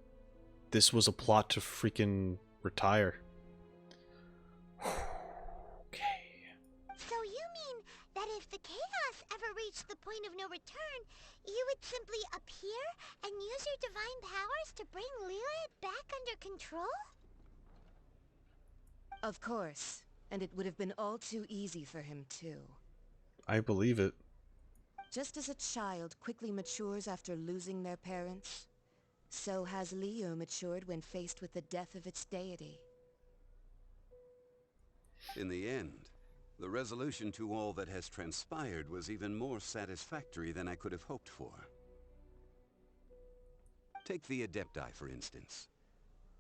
This was a plot to freaking retire. So you mean that if the chaos ever reached the point of no return, you would simply appear and use your divine powers to bring Liyue back under control? Of course. And it would have been all too easy for him, too. I believe it. Just as a child quickly matures after losing their parents, so has Liyue matured when faced with the death of its deity. In the end, the resolution to all that has transpired was even more satisfactory than I could have hoped for. Take the Adepti, for instance.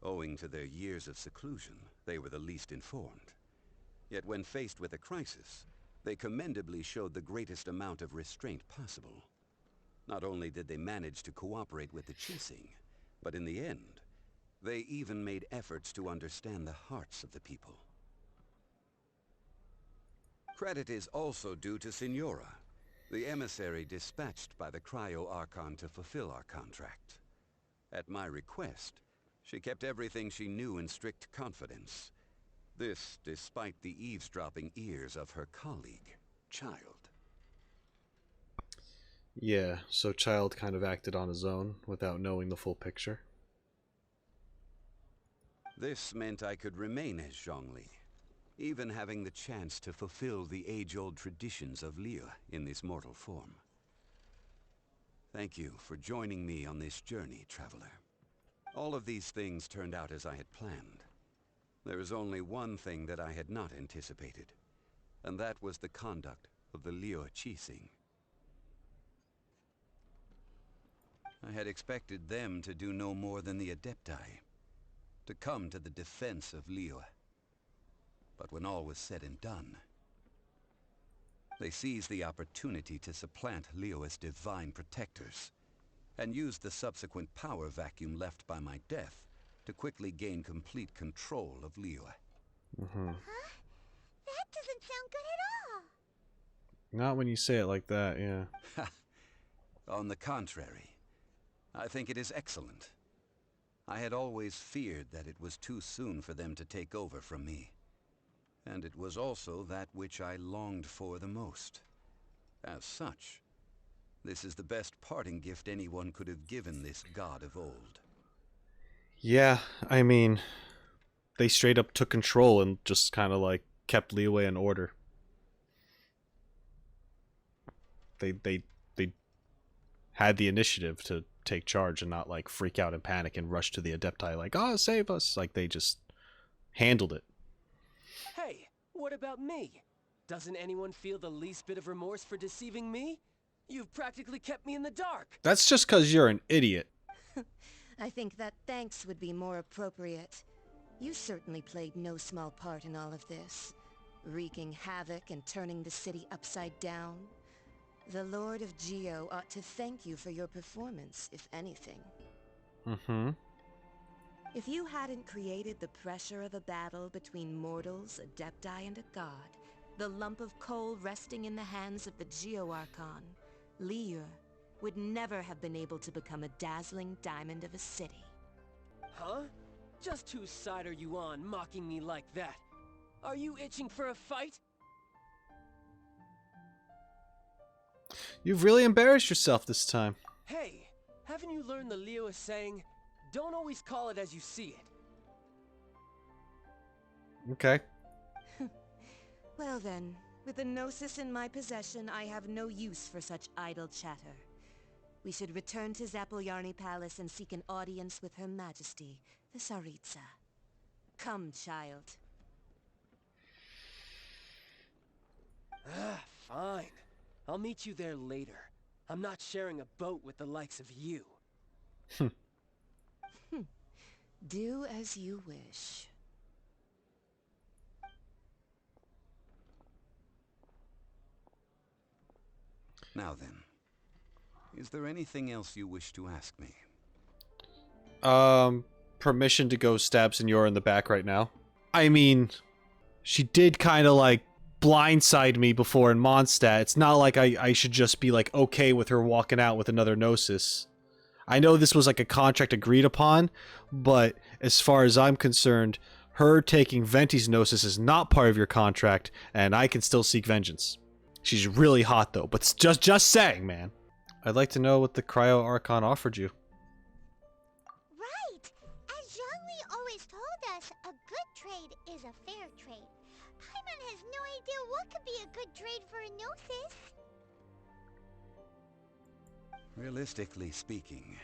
Owing to their years of seclusion, they were the least informed. Yet when faced with a crisis, they commendably showed the greatest amount of restraint possible. Not only did they manage to cooperate with the Qixing, but in the end, they even made efforts to understand the hearts of the people. Credit is also due to Signora, the emissary dispatched by the Cryo-Archon to fulfill our contract. At my request, she kept everything she knew in strict confidence. This despite the eavesdropping ears of her colleague, Childe. Yeah, so Childe kind of acted on his own without knowing the full picture. This meant I could remain as Zhongli, even having the chance to fulfill the age-old traditions of Liyue in this mortal form. Thank you for joining me on this journey, traveler. All of these things turned out as I had planned. There is only one thing that I had not anticipated, and that was the conduct of the Liyue Qixing. I had expected them to do no more than the Adepti, to come to the defense of Liyue. But when all was said and done, they seized the opportunity to supplant Liyue as divine protectors, and used the subsequent power vacuum left by my death to quickly gain complete control of Liyue. Huh? That doesn't sound good at all. Not when you say it like that, yeah. On the contrary, I think it is excellent. I had always feared that it was too soon for them to take over from me. And it was also that which I longed for the most. As such, This is the best parting gift anyone could have given this god of old. Yeah, I mean, they straight up took control and just kind of like kept Liyue in order. They had the initiative to take charge and not like freak out and panic and rush to the Adepti like, oh, save us. Like, they just handled it. Hey, what about me? Doesn't anyone feel the least bit of remorse for deceiving me? You've practically kept me in the dark. That's just because you're an idiot. I think that thanks would be more appropriate. You certainly played no small part in all of this, wreaking havoc and turning the city upside down. The Lord of Geo ought to thank you for your performance, if anything. Mm-hmm. If you hadn't created the pressure of a battle between mortals, Adepti, and a god, the lump of coal resting in the hands of the Geo-Archon, Liyue, would never have been able to become a dazzling diamond of a city. Huh? Just whose side are you on, mocking me like that? Are you itching for a fight? You've really embarrassed yourself this time. Hey, haven't you learned the Liyue saying, don't always call it as you see it? Okay. Well then, with the Gnosis in my possession, I have no use for such idle chatter. We should return to Zapolyarny Palace and seek an audience with Her Majesty, the Tsaritsa. Come, child. Fine. I'll meet you there later. I'm not sharing a boat with the likes of you. Do as you wish. Now then, is there anything else you wish to ask me? Permission to go stab Senora in the back right now. I mean, she did kind of like blindside me before in Mondstadt. It's not like I should just be like okay with her walking out with another Gnosis. I know this was like a contract agreed upon, but as far as I'm concerned, her taking Venti's Gnosis is not part of your contract, and I can still seek vengeance. She's really hot though, but just saying, man. I'd like to know what the Cryo Archon offered you. Right! As Zhongli always told us, a good trade is a fair trade. Paimon has no idea what could be a good trade for a Gnosis. Realistically speaking,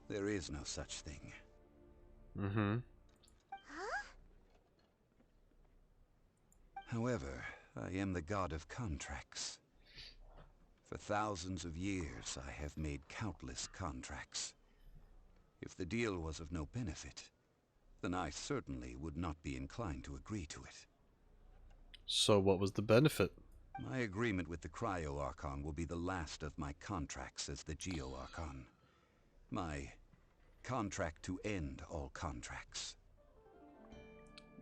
there is no such thing. Mm-hmm. Huh? However, I am the god of contracts. For thousands of years, I have made countless contracts. If the deal was of no benefit, then I certainly would not be inclined to agree to it. So what was the benefit? My agreement with the Cryo Archon will be the last of my contracts as the Geo Archon. My contract to end all contracts.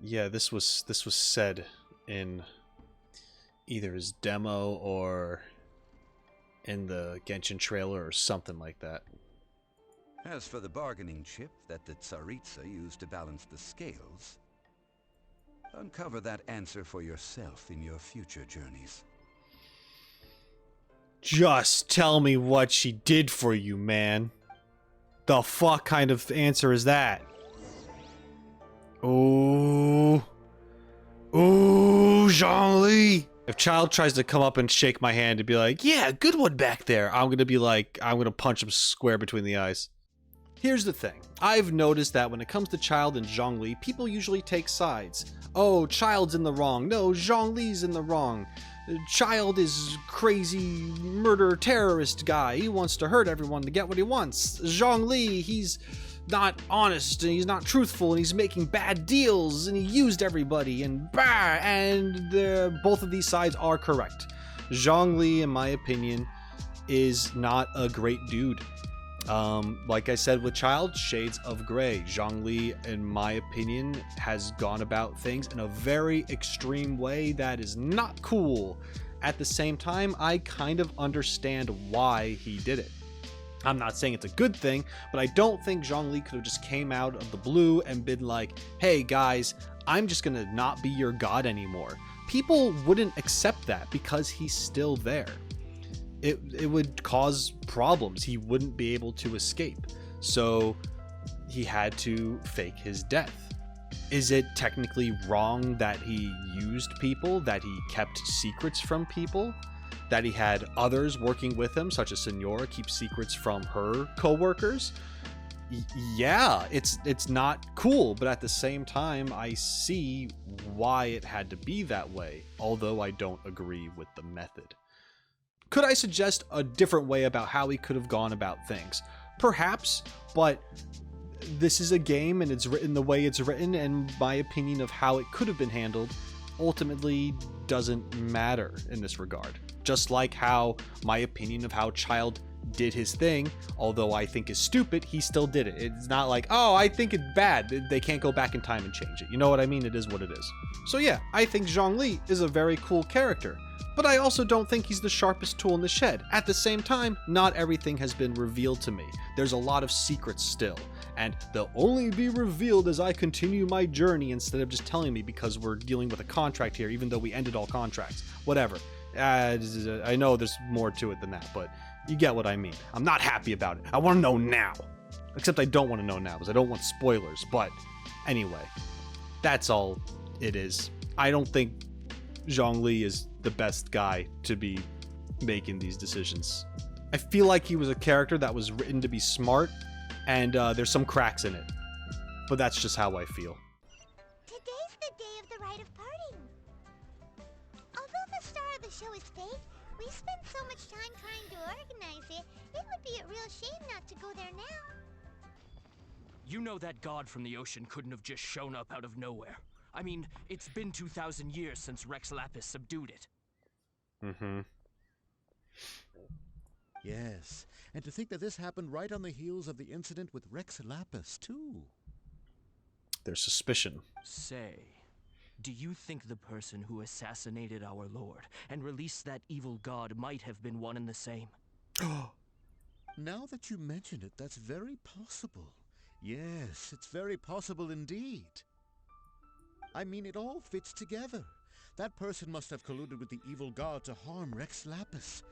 Yeah, this was said in either his demo or in the Genshin trailer or something like that. As for the bargaining chip that the Tsaritsa used to balance the scales, uncover that answer for yourself in your future journeys. Just tell me what she did for you, man. The fuck kind of answer is that? Ooh. Ooh, Zhongli. If Childe tries to come up and shake my hand and be like, yeah, good one back there, I'm gonna be like, I'm gonna punch him square between the eyes. Here's the thing. I've noticed that when it comes to Childe and Zhongli, people usually take sides. Oh, Childe's in the wrong. No, Zhongli's in the wrong. Childe is crazy murder terrorist guy. He wants to hurt everyone to get what he wants. Zhongli, he's not honest and he's not truthful and he's making bad deals and he used everybody and bah, and both of these sides are correct. Zhongli, in my opinion, is not a great dude. Like I said with Childe, shades of gray. Zhongli, in my opinion, has gone about things in a very extreme way that is not cool. At the same time, I kind of understand why he did it. I'm not saying it's a good thing, but I don't think Zhongli could have just came out of the blue and been like, hey guys, I'm just gonna not be your god anymore. People wouldn't accept that because he's still there. it would cause problems. He wouldn't be able to escape. So he had to fake his death. Is it technically wrong that he used people, that he kept secrets from people, that he had others working with him, such as Senora, keep secrets from her co-workers? Yeah, it's not cool, but at the same time, I see why it had to be that way, although I don't agree with the method. Could I suggest a different way about how he could have gone about things? Perhaps, but this is a game and it's written the way it's written, and my opinion of how it could have been handled ultimately doesn't matter in this regard. Just like how my opinion of how Childe did his thing, although I think is stupid, he still did it. It's not like, oh, I think it's bad. They can't go back in time and change it. You know what I mean? It is what it is. So yeah, I think Zhongli is a very cool character, but I also don't think he's the sharpest tool in the shed. At the same time, not everything has been revealed to me. There's a lot of secrets still, and they'll only be revealed as I continue my journey instead of just telling me because we're dealing with a contract here, even though we ended all contracts. Whatever. I know there's more to it than that, but you get what I mean. I'm not happy about it. I want to know now. Except I don't want to know now because I don't want spoilers. But anyway, that's all it is. I don't think Zhongli is the best guy to be making these decisions. I feel like he was a character that was written to be smart, and there's some cracks in it. But that's just how I feel. Today's the day of the rite of parting. Although the star of the show is fake, we spent so much time trying to organize it, it would be a real shame not to go there now. You know that god from the ocean couldn't have just shown up out of nowhere. I mean, it's been 2,000 years since Rex Lapis subdued it. Mm-hmm. Yes, and to think that this happened right on the heels of the incident with Rex Lapis, too. There's suspicion. Say, do you think the person who assassinated our lord and released that evil god might have been one and the same? Now that you mention it, that's very possible. Yes, it's very possible indeed. I mean, it all fits together. That person must have colluded with the evil god to harm Rex Lapis.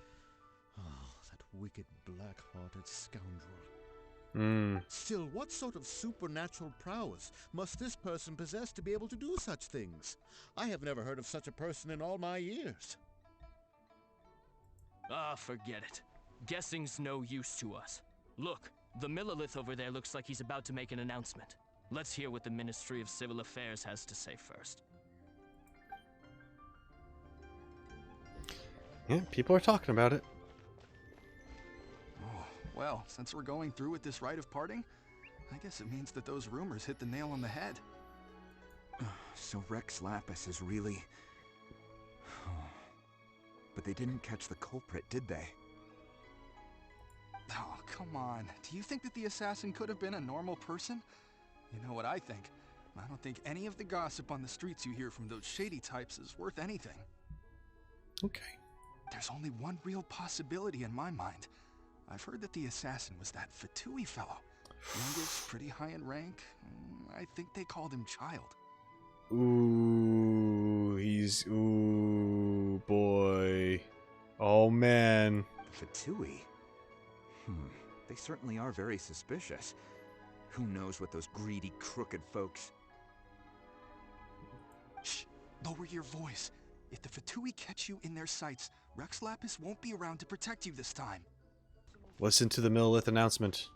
Oh, that wicked, black-hearted scoundrel. Still, what sort of supernatural prowess must this person possess to be able to do such things? I have never heard of such a person in all my years. Ah, forget it. Guessing's no use to us. Look, the Millilith over there looks like he's about to make an announcement. Let's hear what the Ministry of Civil Affairs has to say first. Yeah, people are talking about it. Oh, well, since we're going through with this rite of parting, I guess it means that those rumors hit the nail on the head. So Rex Lapis is really... But they didn't catch the culprit, did they? Oh, come on. Do you think that the assassin could have been a normal person? You know what I think? I don't think any of the gossip on the streets you hear from those shady types is worth anything. Okay. There's only one real possibility in my mind. I've heard that the assassin was that Fatui fellow. Youngest, pretty high in rank. I think they called him Childe. Ooh, boy. Oh, man. Fatui? They certainly are very suspicious. Who knows what those greedy, crooked folks... Shh! Lower your voice. If the Fatui catch you in their sights, Rex Lapis won't be around to protect you this time. Listen to the Millilith announcement.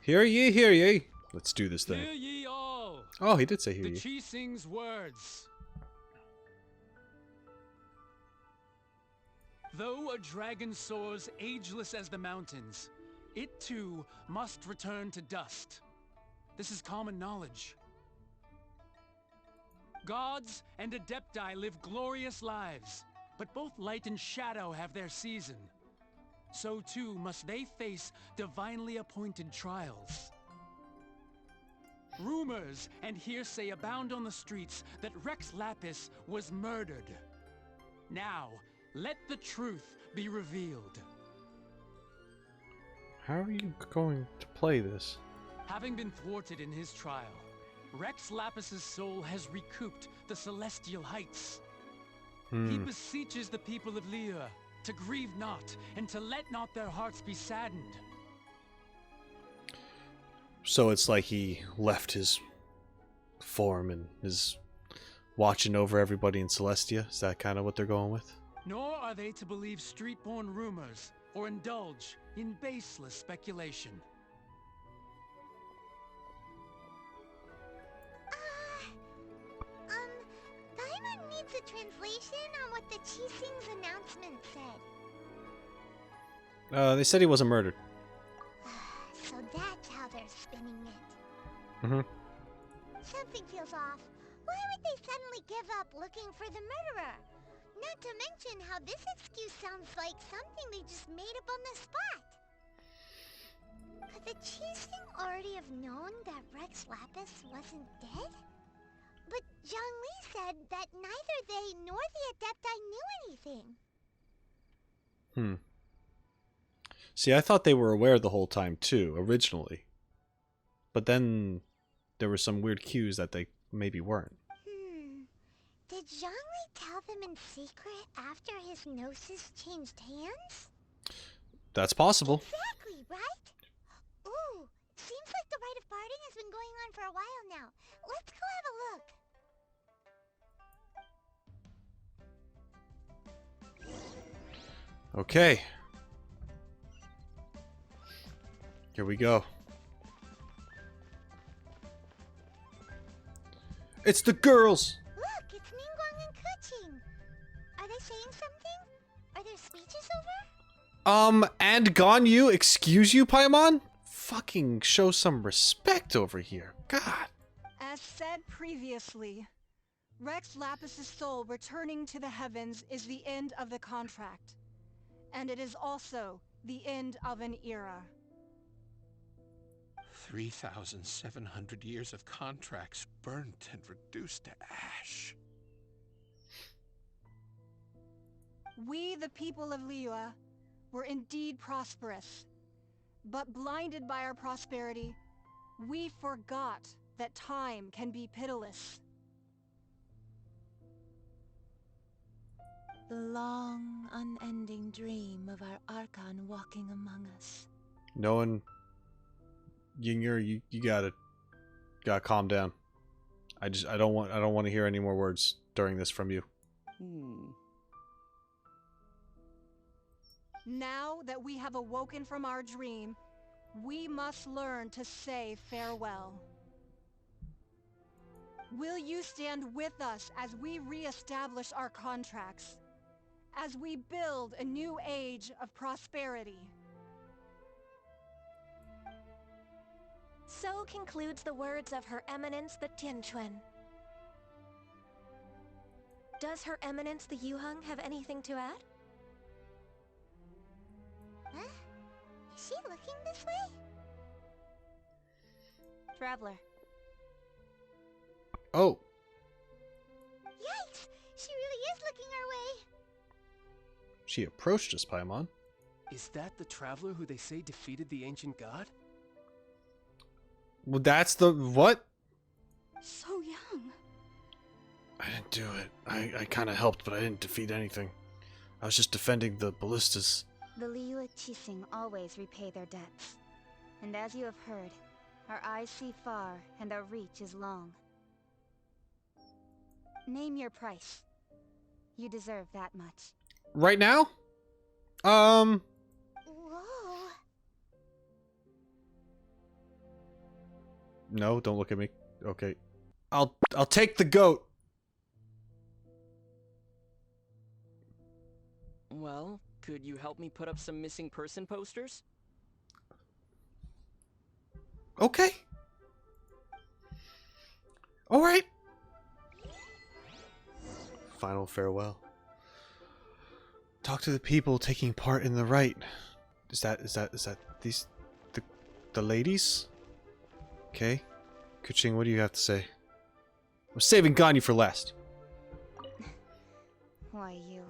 Hear ye, hear ye. Let's do this thing. Hear ye all. Oh, he did say hear ye. The Chising's words. Though a dragon soars ageless as the mountains, it too must return to dust. This is common knowledge. Gods and Adepti live glorious lives, but both light and shadow have their season. So too must they face divinely appointed trials. Rumors and hearsay abound on the streets that Rex Lapis was murdered. Now, let the truth be revealed. How are you going to play this? Having been thwarted in his trial, Rex Lapis's soul has recouped the celestial heights. He beseeches the people of Liyue to grieve not, and to let not their hearts be saddened. So it's like he left his form and is watching over everybody in Celestia? Is that kind of what they're going with? Nor are they to believe street-born rumors, or indulge in baseless speculation. Paimon needs a translation on what the Qixing's announcement said. They said he wasn't murdered. So that's how they're spinning it. Mm-hmm. Something feels off. Why would they suddenly give up looking for the murderer? Not to mention how this excuse sounds like something they just made up on the spot. Could the Qixing already have known that Rex Lapis wasn't dead? But Zhongli said that neither they nor the Adepti knew anything. See, I thought they were aware the whole time too, originally. But then there were some weird cues that they maybe weren't. Did Zhongli tell them in secret after his gnosis changed hands? That's possible. Exactly, right? Ooh, seems like the rite of parting has been going on for a while now. Let's go have a look. Okay. Here we go. It's the girls! Look, it's Ningguang and Keqing. Are they saying something? Are their speeches over? And Ganyu, excuse you, Paimon? Fucking show some respect over here. God. As said previously, Rex Lapis's soul returning to the heavens is the end of the contract. And it is also the end of an era. 3,700 years of contracts burnt and reduced to ash. We, the people of Liyue, were indeed prosperous. But blinded by our prosperity, we forgot that time can be pitiless. The long, unending dream of our Archon walking among us. No one... Ying'er, you gotta calm down. I don't want to hear any more words during this from you. Now that we have awoken from our dream, we must learn to say farewell. Will you stand with us as we re-establish our contracts? As we build a new age of prosperity? So concludes the words of Her Eminence the Tianquan. Does Her Eminence the Yuheng have anything to add? Huh? Is she looking this way? Traveler. Oh. Yikes! She really is looking our way. She approached us, Paimon. Is that the traveler who they say defeated the ancient god? Well, that's the... what? So young. I didn't do it. I kind of helped, but I didn't defeat anything. I was just defending the ballistas. The Liyue Qixing always repay their debts. And as you have heard, our eyes see far and our reach is long. Name your price. You deserve that much. Right now? Whoa. No, don't look at me. Okay. I'll take the goat. Well, could you help me put up some missing person posters? Okay. All right. Final farewell. Talk to the people taking part in the rite. Is that these the ladies? Okay. Keqing, what do you have to say? I'm saving Ganyu for last. Why you?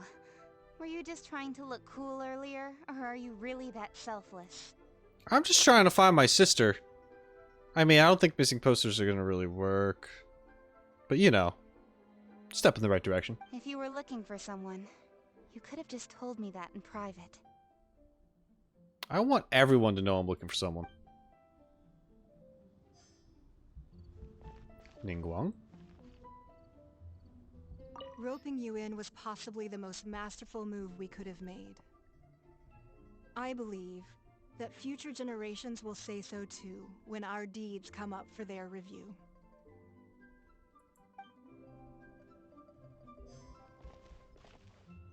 Were you just trying to look cool earlier, or are you really that selfless? I'm just trying to find my sister. I mean, I don't think missing posters are gonna really work. But you know, step in the right direction. If you were looking for someone, You could have just told me that in private. I want everyone to know I'm looking for someone. Ningguang? Roping you in was possibly the most masterful move we could have made. I believe that future generations will say so too when our deeds come up for their review.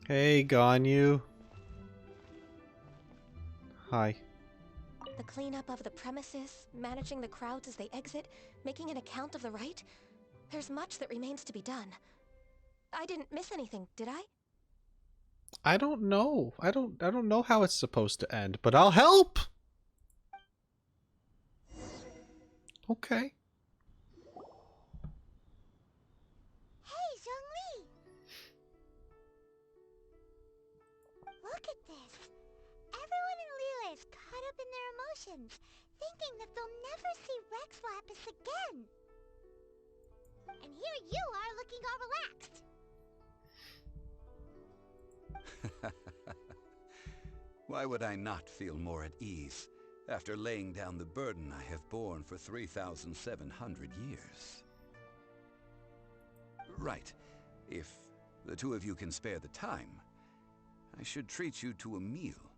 Hey, Ganyu. Hi. The cleanup of the premises, managing the crowds as they exit, making an account of the rite. There's much that remains to be done. I didn't miss anything, did I? I don't know. I don't know how it's supposed to end, but I'll help. Okay. Hey, Zhongli! Look at this. Everyone in Liyue is caught up in their emotions, thinking that they'll never see Rex Lapis again. And here you are looking all relaxed. Why would I not feel more at ease after laying down the burden I have borne for 3,700 years? Right. If the two of you can spare the time, I should treat you to a meal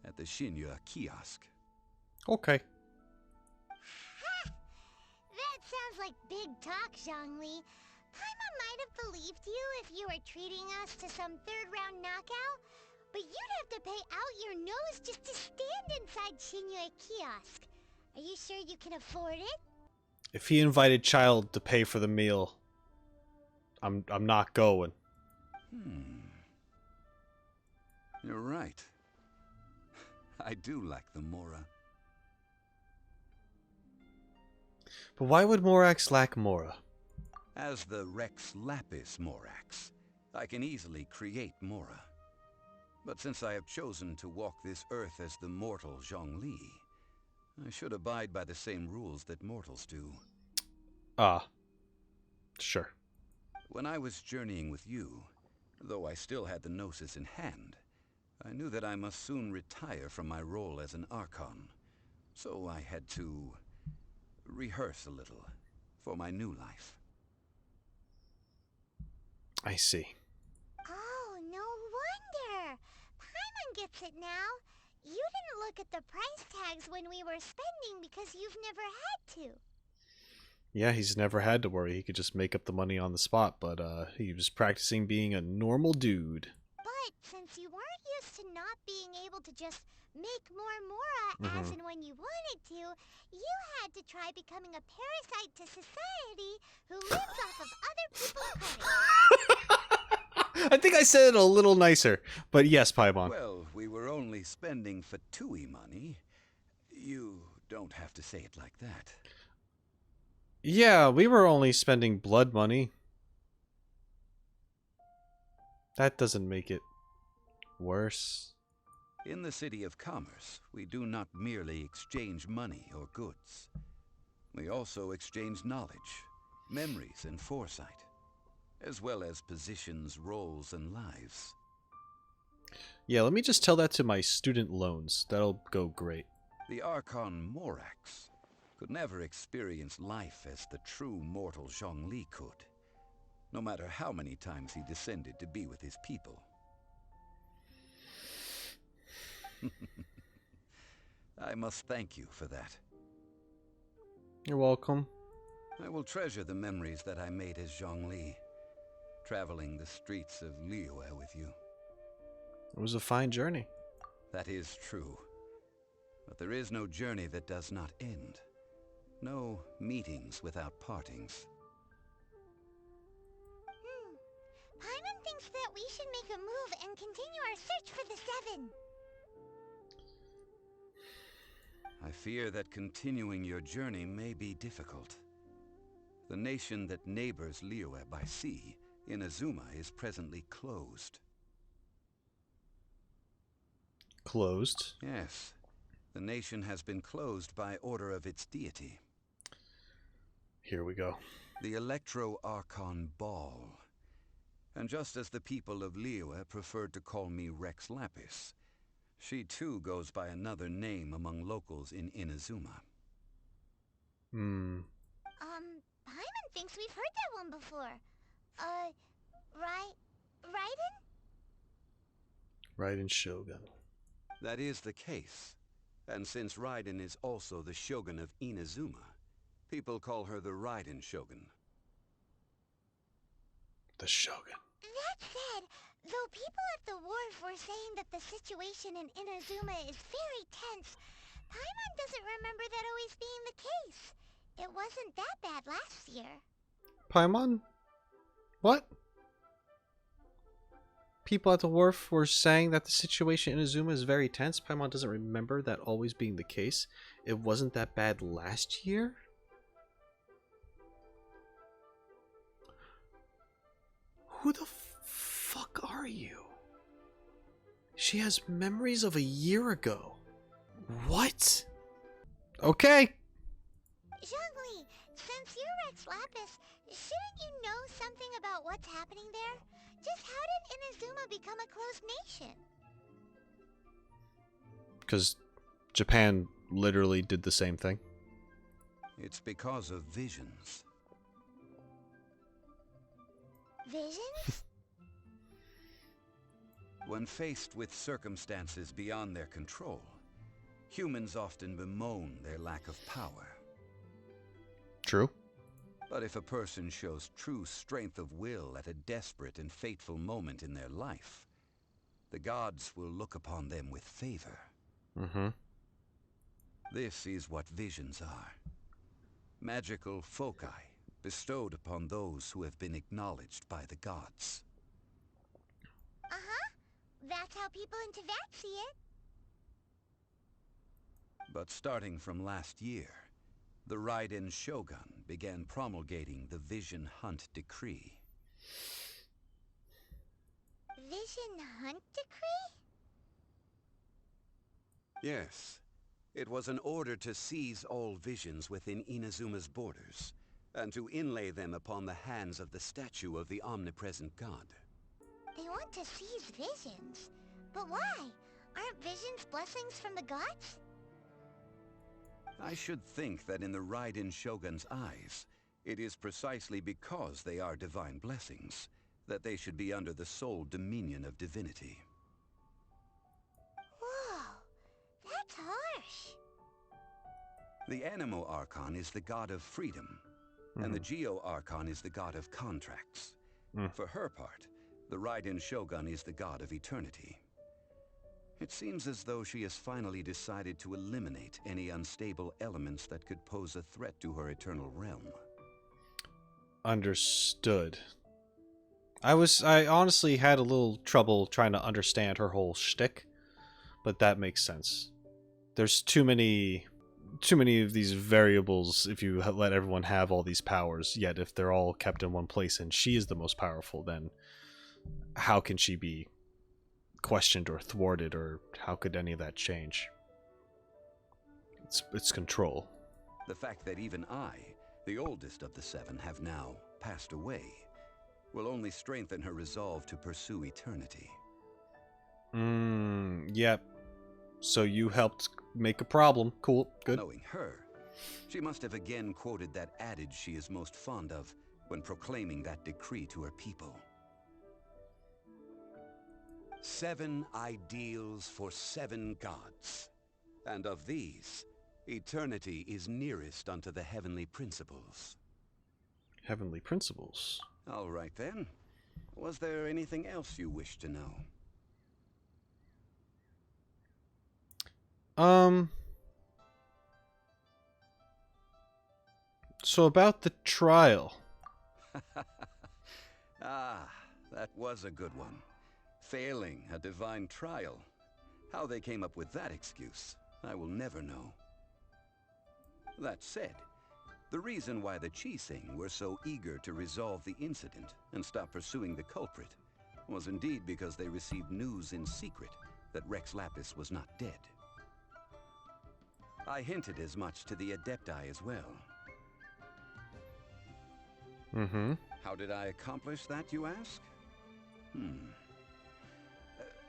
at the Xinye kiosk. Okay. That sounds like big talk, Zhongli. Paimon might have believed you if you were treating us to some third-round knockout, but you'd have to pay out your nose just to stand inside Xinye kiosk. Are you sure you can afford it? If he invited Childe to pay for the meal, I'm not going. You're right. I do like the Mora. But why would Morax lack Mora? As the Rex Lapis Morax, I can easily create Mora. But since I have chosen to walk this earth as the mortal Zhongli, I should abide by the same rules that mortals do. Ah. Sure. When I was journeying with you, though I still had the Gnosis in hand, I knew that I must soon retire from my role as an Archon. So I had to rehearse a little for my new life. I see. Oh, no wonder. Paimon gets it now. You didn't look at the price tags when we were spending because you've never had to. Yeah, he's never had to worry. He could just make up the money on the spot, but he was practicing being a normal dude. But since you weren't used to not being able to just make more Mora as and when you wanted to, you had to try becoming a parasite to society who lives off of other people's credit. I think I said it a little nicer, but yes, Paimon. Well, we were only spending Fatui money. You don't have to say it like that. Yeah, we were only spending blood money. That doesn't make it worse. In the City of Commerce, we do not merely exchange money or goods. We also exchange knowledge, memories, and foresight, as well as positions, roles, and lives. Yeah, let me just tell that to my student loans. That'll go great. The Archon Morax could never experience life as the true mortal Zhongli could, no matter how many times he descended to be with his people. I must thank you for that. You're welcome. I will treasure the memories that I made as Zhongli, traveling the streets of Liyue with you. It was a fine journey. That is true. But there is no journey that does not end. No meetings without partings. Paimon thinks that we should make a move and continue our search for the Seven. I fear that continuing your journey may be difficult. The nation that neighbors Liyue by sea, Inazuma, is presently closed. Closed? Yes. The nation has been closed by order of its deity. Here we go. The Electro-Archon Ball. And just as the people of Liyue preferred to call me Rex Lapis, she too goes by another name among locals in Inazuma. Paimon thinks we've heard that one before. Raiden? Raiden Shogun. That is the case. And since Raiden is also the Shogun of Inazuma, people call her the Raiden Shogun. The Shogun. That said, though people at the wharf were saying that the situation in Inazuma is very tense, Paimon doesn't remember that always being the case. It wasn't that bad last year. Paimon? What? People at the wharf were saying that the situation in Inazuma is very tense. Paimon doesn't remember that always being the case. It wasn't that bad last year? Who the fuck are you? She has memories of a year ago. What? Okay. Zhongli, since you're Rex Lapis, shouldn't you know something about what's happening there? Just how did Inazuma become a closed nation? Because Japan literally did the same thing. It's because of visions. Visions? When faced with circumstances beyond their control, humans often bemoan their lack of power. True. But if a person shows true strength of will at a desperate and fateful moment in their life, the gods will look upon them with favor. Mm-hmm. This is what visions are. Magical foci bestowed upon those who have been acknowledged by the gods. That's how people in Teyvat see it. But starting from last year, the Raiden Shogun began promulgating the Vision Hunt Decree. Vision Hunt Decree? Yes. It was an order to seize all visions within Inazuma's borders, and to inlay them upon the hands of the statue of the omnipresent god. They want to seize visions. But why? Aren't visions blessings from the gods? I should think that in the Raiden Shogun's eyes, it is precisely because they are divine blessings that they should be under the sole dominion of divinity. Whoa, that's harsh. The Anemo Archon is the god of freedom, and the Geo Archon is the god of contracts. For her part, the Raiden Shogun is the god of eternity. It seems as though she has finally decided to eliminate any unstable elements that could pose a threat to her eternal realm. Understood. I honestly had a little trouble trying to understand her whole shtick, but that makes sense. There's too many of these variables if you let everyone have all these powers, yet if they're all kept in one place and she is the most powerful, then how can she be questioned or thwarted, or how could any of that change? It's control. The fact that even I, the oldest of the seven, have now passed away will only strengthen her resolve to pursue eternity. Yep. So you helped make a problem. Cool. Good. Knowing her, she must have again quoted that adage she is most fond of when proclaiming that decree to her people. 7 ideals for 7 gods, and of these, eternity is nearest unto the heavenly principles. Heavenly principles? All right then. Was there anything else you wish to know? So about the trial. Ah, that was a good one. Failing a divine trial. How they came up with that excuse, I will never know. That said, the reason why the Qixing were so eager to resolve the incident and stop pursuing the culprit was indeed because they received news in secret that Rex Lapis was not dead. I hinted as much to the Adepti as well. Mm-hmm. How did I accomplish that, you ask?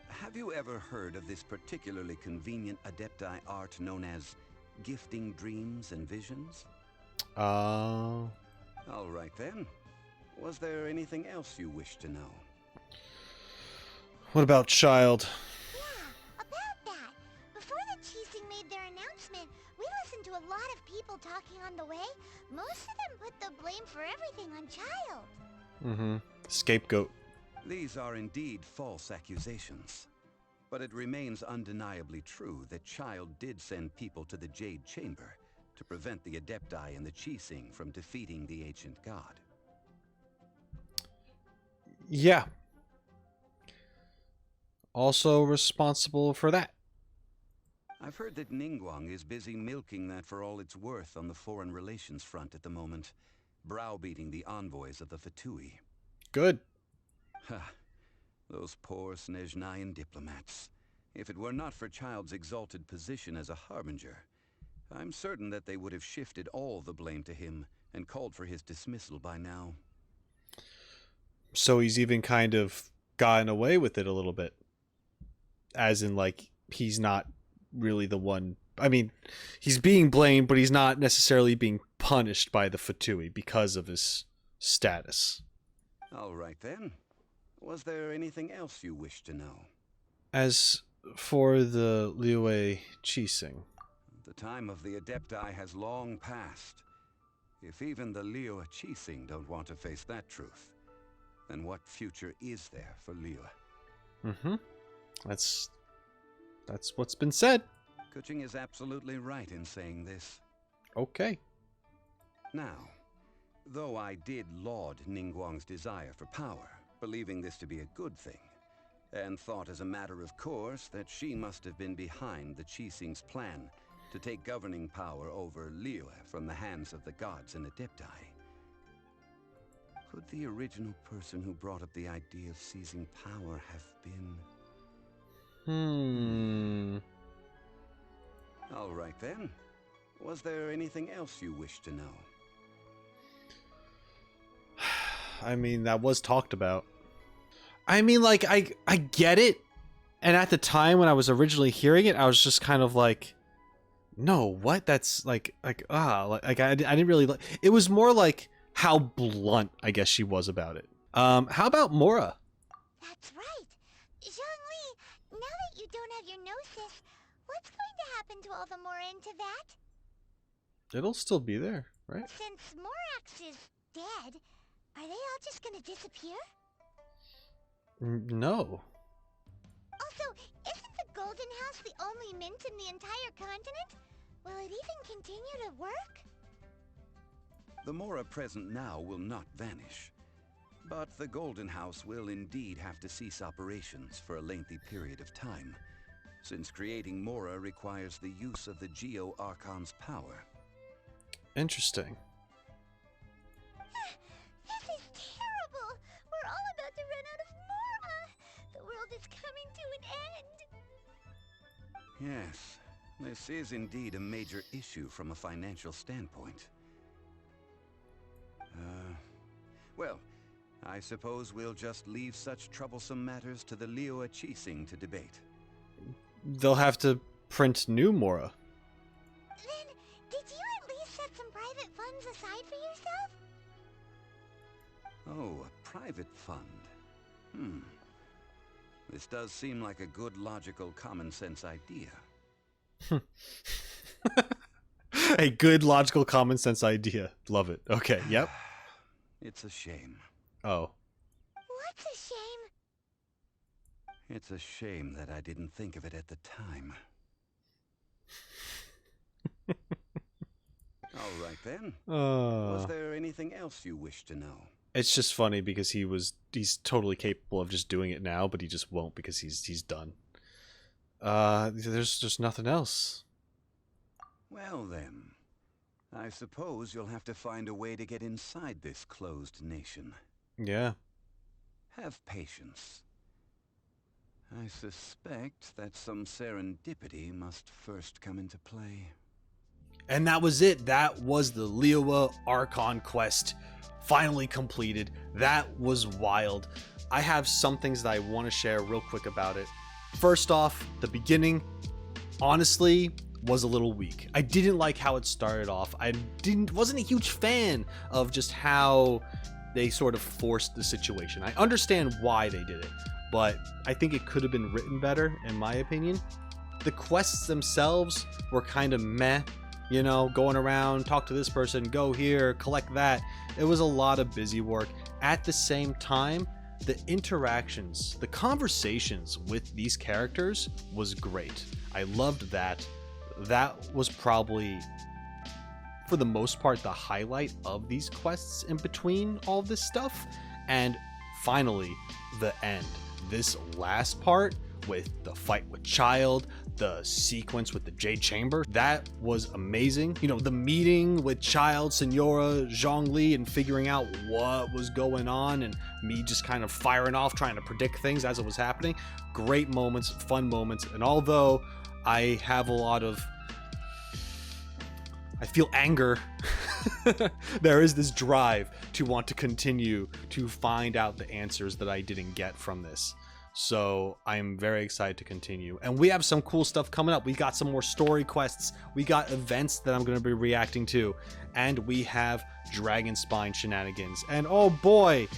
Have you ever heard of this particularly convenient Adepti art known as gifting dreams and visions? All right then. Was there anything else you wish to know? What about Childe? About that. Before the Qixing made their announcement, we listened to a lot of people talking on the way. Most of them put the blame for everything on Childe. Mm-hmm. Scapegoat. These are indeed false accusations. But it remains undeniably true that Childe did send people to the Jade Chamber to prevent the Adepti and the Qixing from defeating the ancient god. Yeah. Also responsible for that. I've heard that Ningguang is busy milking that for all it's worth on the foreign relations front at the moment, browbeating the envoys of the Fatui. Good. Ha. Those poor Snezhnayan diplomats. If it were not for Childe's exalted position as a harbinger, I'm certain that they would have shifted all the blame to him and called for his dismissal by now. So he's even kind of gotten away with it a little bit. As in, like, he's not really the one... I mean, he's being blamed, but he's not necessarily being punished by the Fatui because of his status. All right then. Was there anything else you wish to know? As for the Liyue Qixing... The time of the Adepti has long passed. If even the Liyue Qixing don't want to face that truth, then what future is there for Liyue? Mm-hmm. That's what's been said. Kuching is absolutely right in saying this. Okay. Now, though I did laud Ningguang's desire for power, believing this to be a good thing, and thought as a matter of course that she must have been behind the Qixing's plan to take governing power over Liyue from the hands of the gods and Adepti. Could the original person who brought up the idea of seizing power have been... All right then. Was there anything else you wish to know? I mean, that was talked about. I mean, like, I get it. And at the time when I was originally hearing it, I was just kind of like, no, what? That's I didn't really like. It was more like how blunt, I guess, she was about it. How about Mora? That's right. Zhongli, now that you don't have your gnosis, what's going to happen to all the Mora in Teyvat? It'll still be there, right? Since Morax is dead, are they all just gonna disappear? No. Also, isn't the Golden House the only mint in the entire continent? Will it even continue to work? The Mora present now will not vanish. But the Golden House will indeed have to cease operations for a lengthy period of time, since creating Mora requires the use of the Geo Archon's power. Interesting. This is terrible! We're all about to run out of Mora! The world is coming to an end! Yes, this is indeed a major issue from a financial standpoint. Well, I suppose we'll just leave such troublesome matters to the Liyue Qixing to debate. They'll have to print new Mora. Then, did you at least set some private funds aside for yourself? Oh, a private fund. This does seem like a good, logical, common-sense idea. A good, logical, common-sense idea. Love it. Okay, yep. It's a shame. Oh. What's a shame? It's a shame that I didn't think of it at the time. All right then. Was there anything else you wish to know? It's just funny because he's totally capable of just doing it now, but he just won't because he's done. There's just nothing else. Well then, I suppose you'll have to find a way to get inside this closed nation. Yeah. Have patience. I suspect that some serendipity must first come into play. And that was it. That was the Liyue Archon quest finally completed. That was wild. I have some things that I want to share real quick about it. First off, the beginning, honestly, was a little weak. I didn't like how it started off. Wasn't a huge fan of just how they sort of forced the situation. I understand why they did it, but I think it could have been written better, in my opinion. The quests themselves were kind of meh, you know, going around, talk to this person, go here, collect that. It was a lot of busy work. At the same time, the interactions, the conversations with these characters was great. I loved that. That was probably, for the most part, the highlight of these quests in between all this stuff. And finally, the end. This last part with the fight with Childe, the sequence with the Jade Chamber, that was amazing. You know, the meeting with Childe, Senora, Zhongli, and figuring out what was going on, and me just kind of firing off, trying to predict things as it was happening. Great moments, fun moments. And although I have a lot of, I feel anger, there is this drive to want to continue to find out the answers that I didn't get from this. So I'm very excited to continue. And we have some cool stuff coming up. We got some more story quests. We got events that I'm going to be reacting to. And we have Dragon Spine shenanigans. And oh boy,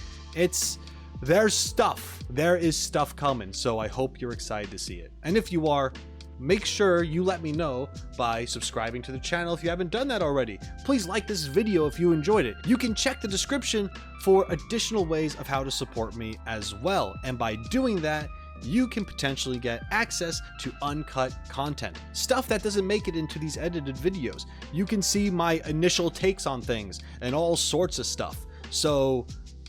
there's stuff. There is stuff coming. So I hope you're excited to see it. And if you are, make sure you let me know by subscribing to the channel if you haven't done that already. Please like this video if you enjoyed it. You can check the description for additional ways of how to support me as well. And by doing that, you can potentially get access to uncut content. Stuff that doesn't make it into these edited videos. You can see my initial takes on things and all sorts of stuff. So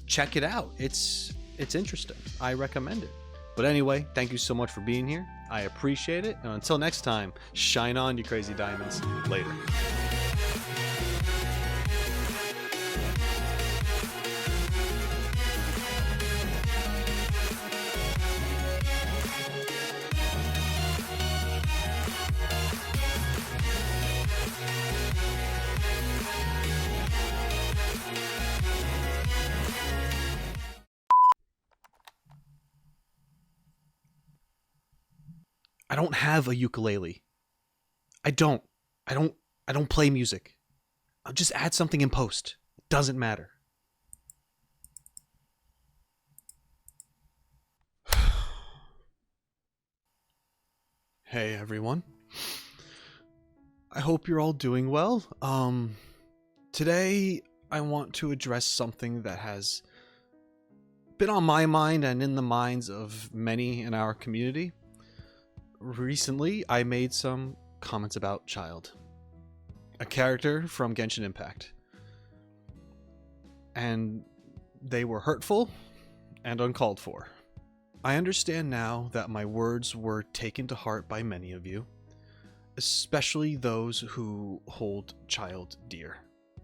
check it out. It's interesting. I recommend it. But anyway, thank you so much for being here. I appreciate it. And until next time, shine on, you crazy diamonds. Later. I don't have a ukulele. I don't play music. I'll just add something in post. It doesn't matter. Hey everyone. I hope you're all doing well. Today I want to address something that has been on my mind and in the minds of many in our community. Recently, I made some comments about Childe, a character from Genshin Impact, and they were hurtful and uncalled for. I understand now that my words were taken to heart by many of you, especially those who hold Childe dear.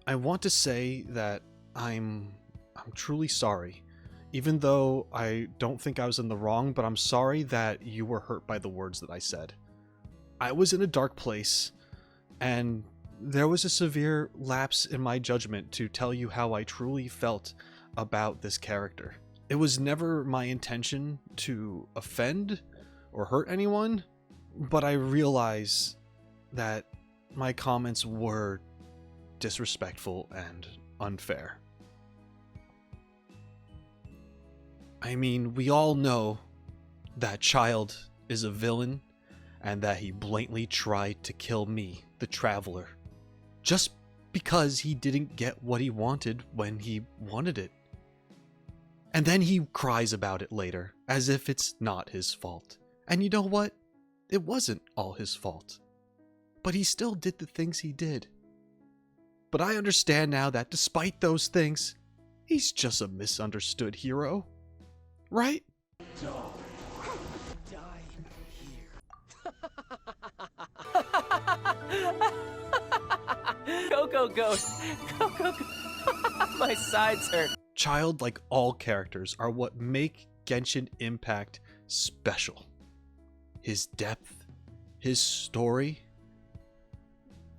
I want to say that I'm truly sorry. Even though I don't think I was in the wrong, but I'm sorry that you were hurt by the words that I said. I was in a dark place, and there was a severe lapse in my judgment to tell you how I truly felt about this character. It was never my intention to offend or hurt anyone, but I realize that my comments were disrespectful and unfair. I mean, we all know that Childe is a villain and that he blatantly tried to kill me, the Traveler, just because he didn't get what he wanted when he wanted it. And then he cries about it later, as if it's not his fault. And you know what? It wasn't all his fault. But he still did the things he did. But I understand now that despite those things, he's just a misunderstood hero. Right? Go, go, go. Go, go, go. My sides hurt. Childe, like all characters, are what make Genshin Impact special. His depth, his story,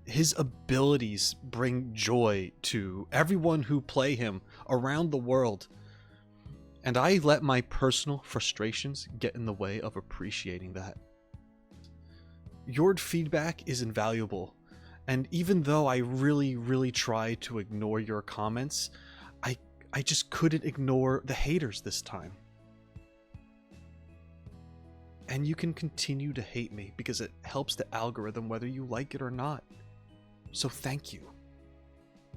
His abilities bring joy to everyone who play him around the world. And I let my personal frustrations get in the way of appreciating that. Your feedback is invaluable. And even though I really tried to ignore your comments, I just couldn't ignore the haters this time. And you can continue to hate me because it helps the algorithm whether you like it or not. So thank you.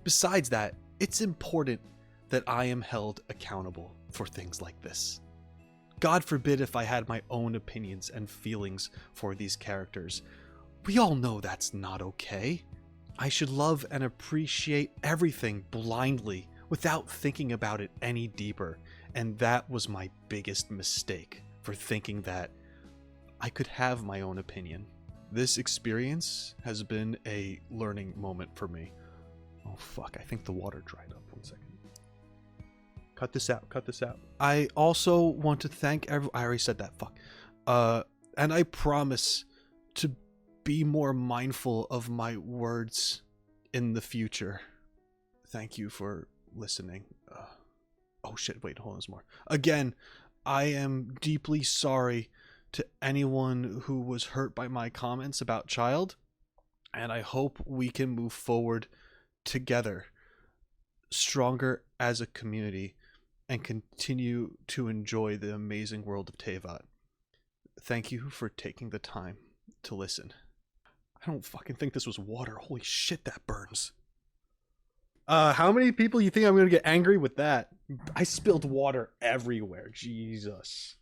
Besides that, it's important that I am held accountable for things like this. God forbid if I had my own opinions and feelings for these characters. We all know that's not okay. I should love and appreciate everything blindly without thinking about it any deeper, and that was my biggest mistake, for thinking that I could have my own opinion. This experience has been a learning moment for me. Oh fuck, I think the water dried up. 1 second. Cut this out. I also want to thank I already said that, fuck. And I promise to be more mindful of my words in the future. Thank you for listening. Oh shit, wait, hold on, there's more. Again, I am deeply sorry to anyone who was hurt by my comments about Childe, and I hope we can move forward together, stronger as a community, and continue to enjoy the amazing world of Teyvat. Thank you for taking the time to listen. I don't fucking think this was water. Holy shit, that burns. How many people you think I'm gonna get angry with that? I spilled water everywhere. Jesus.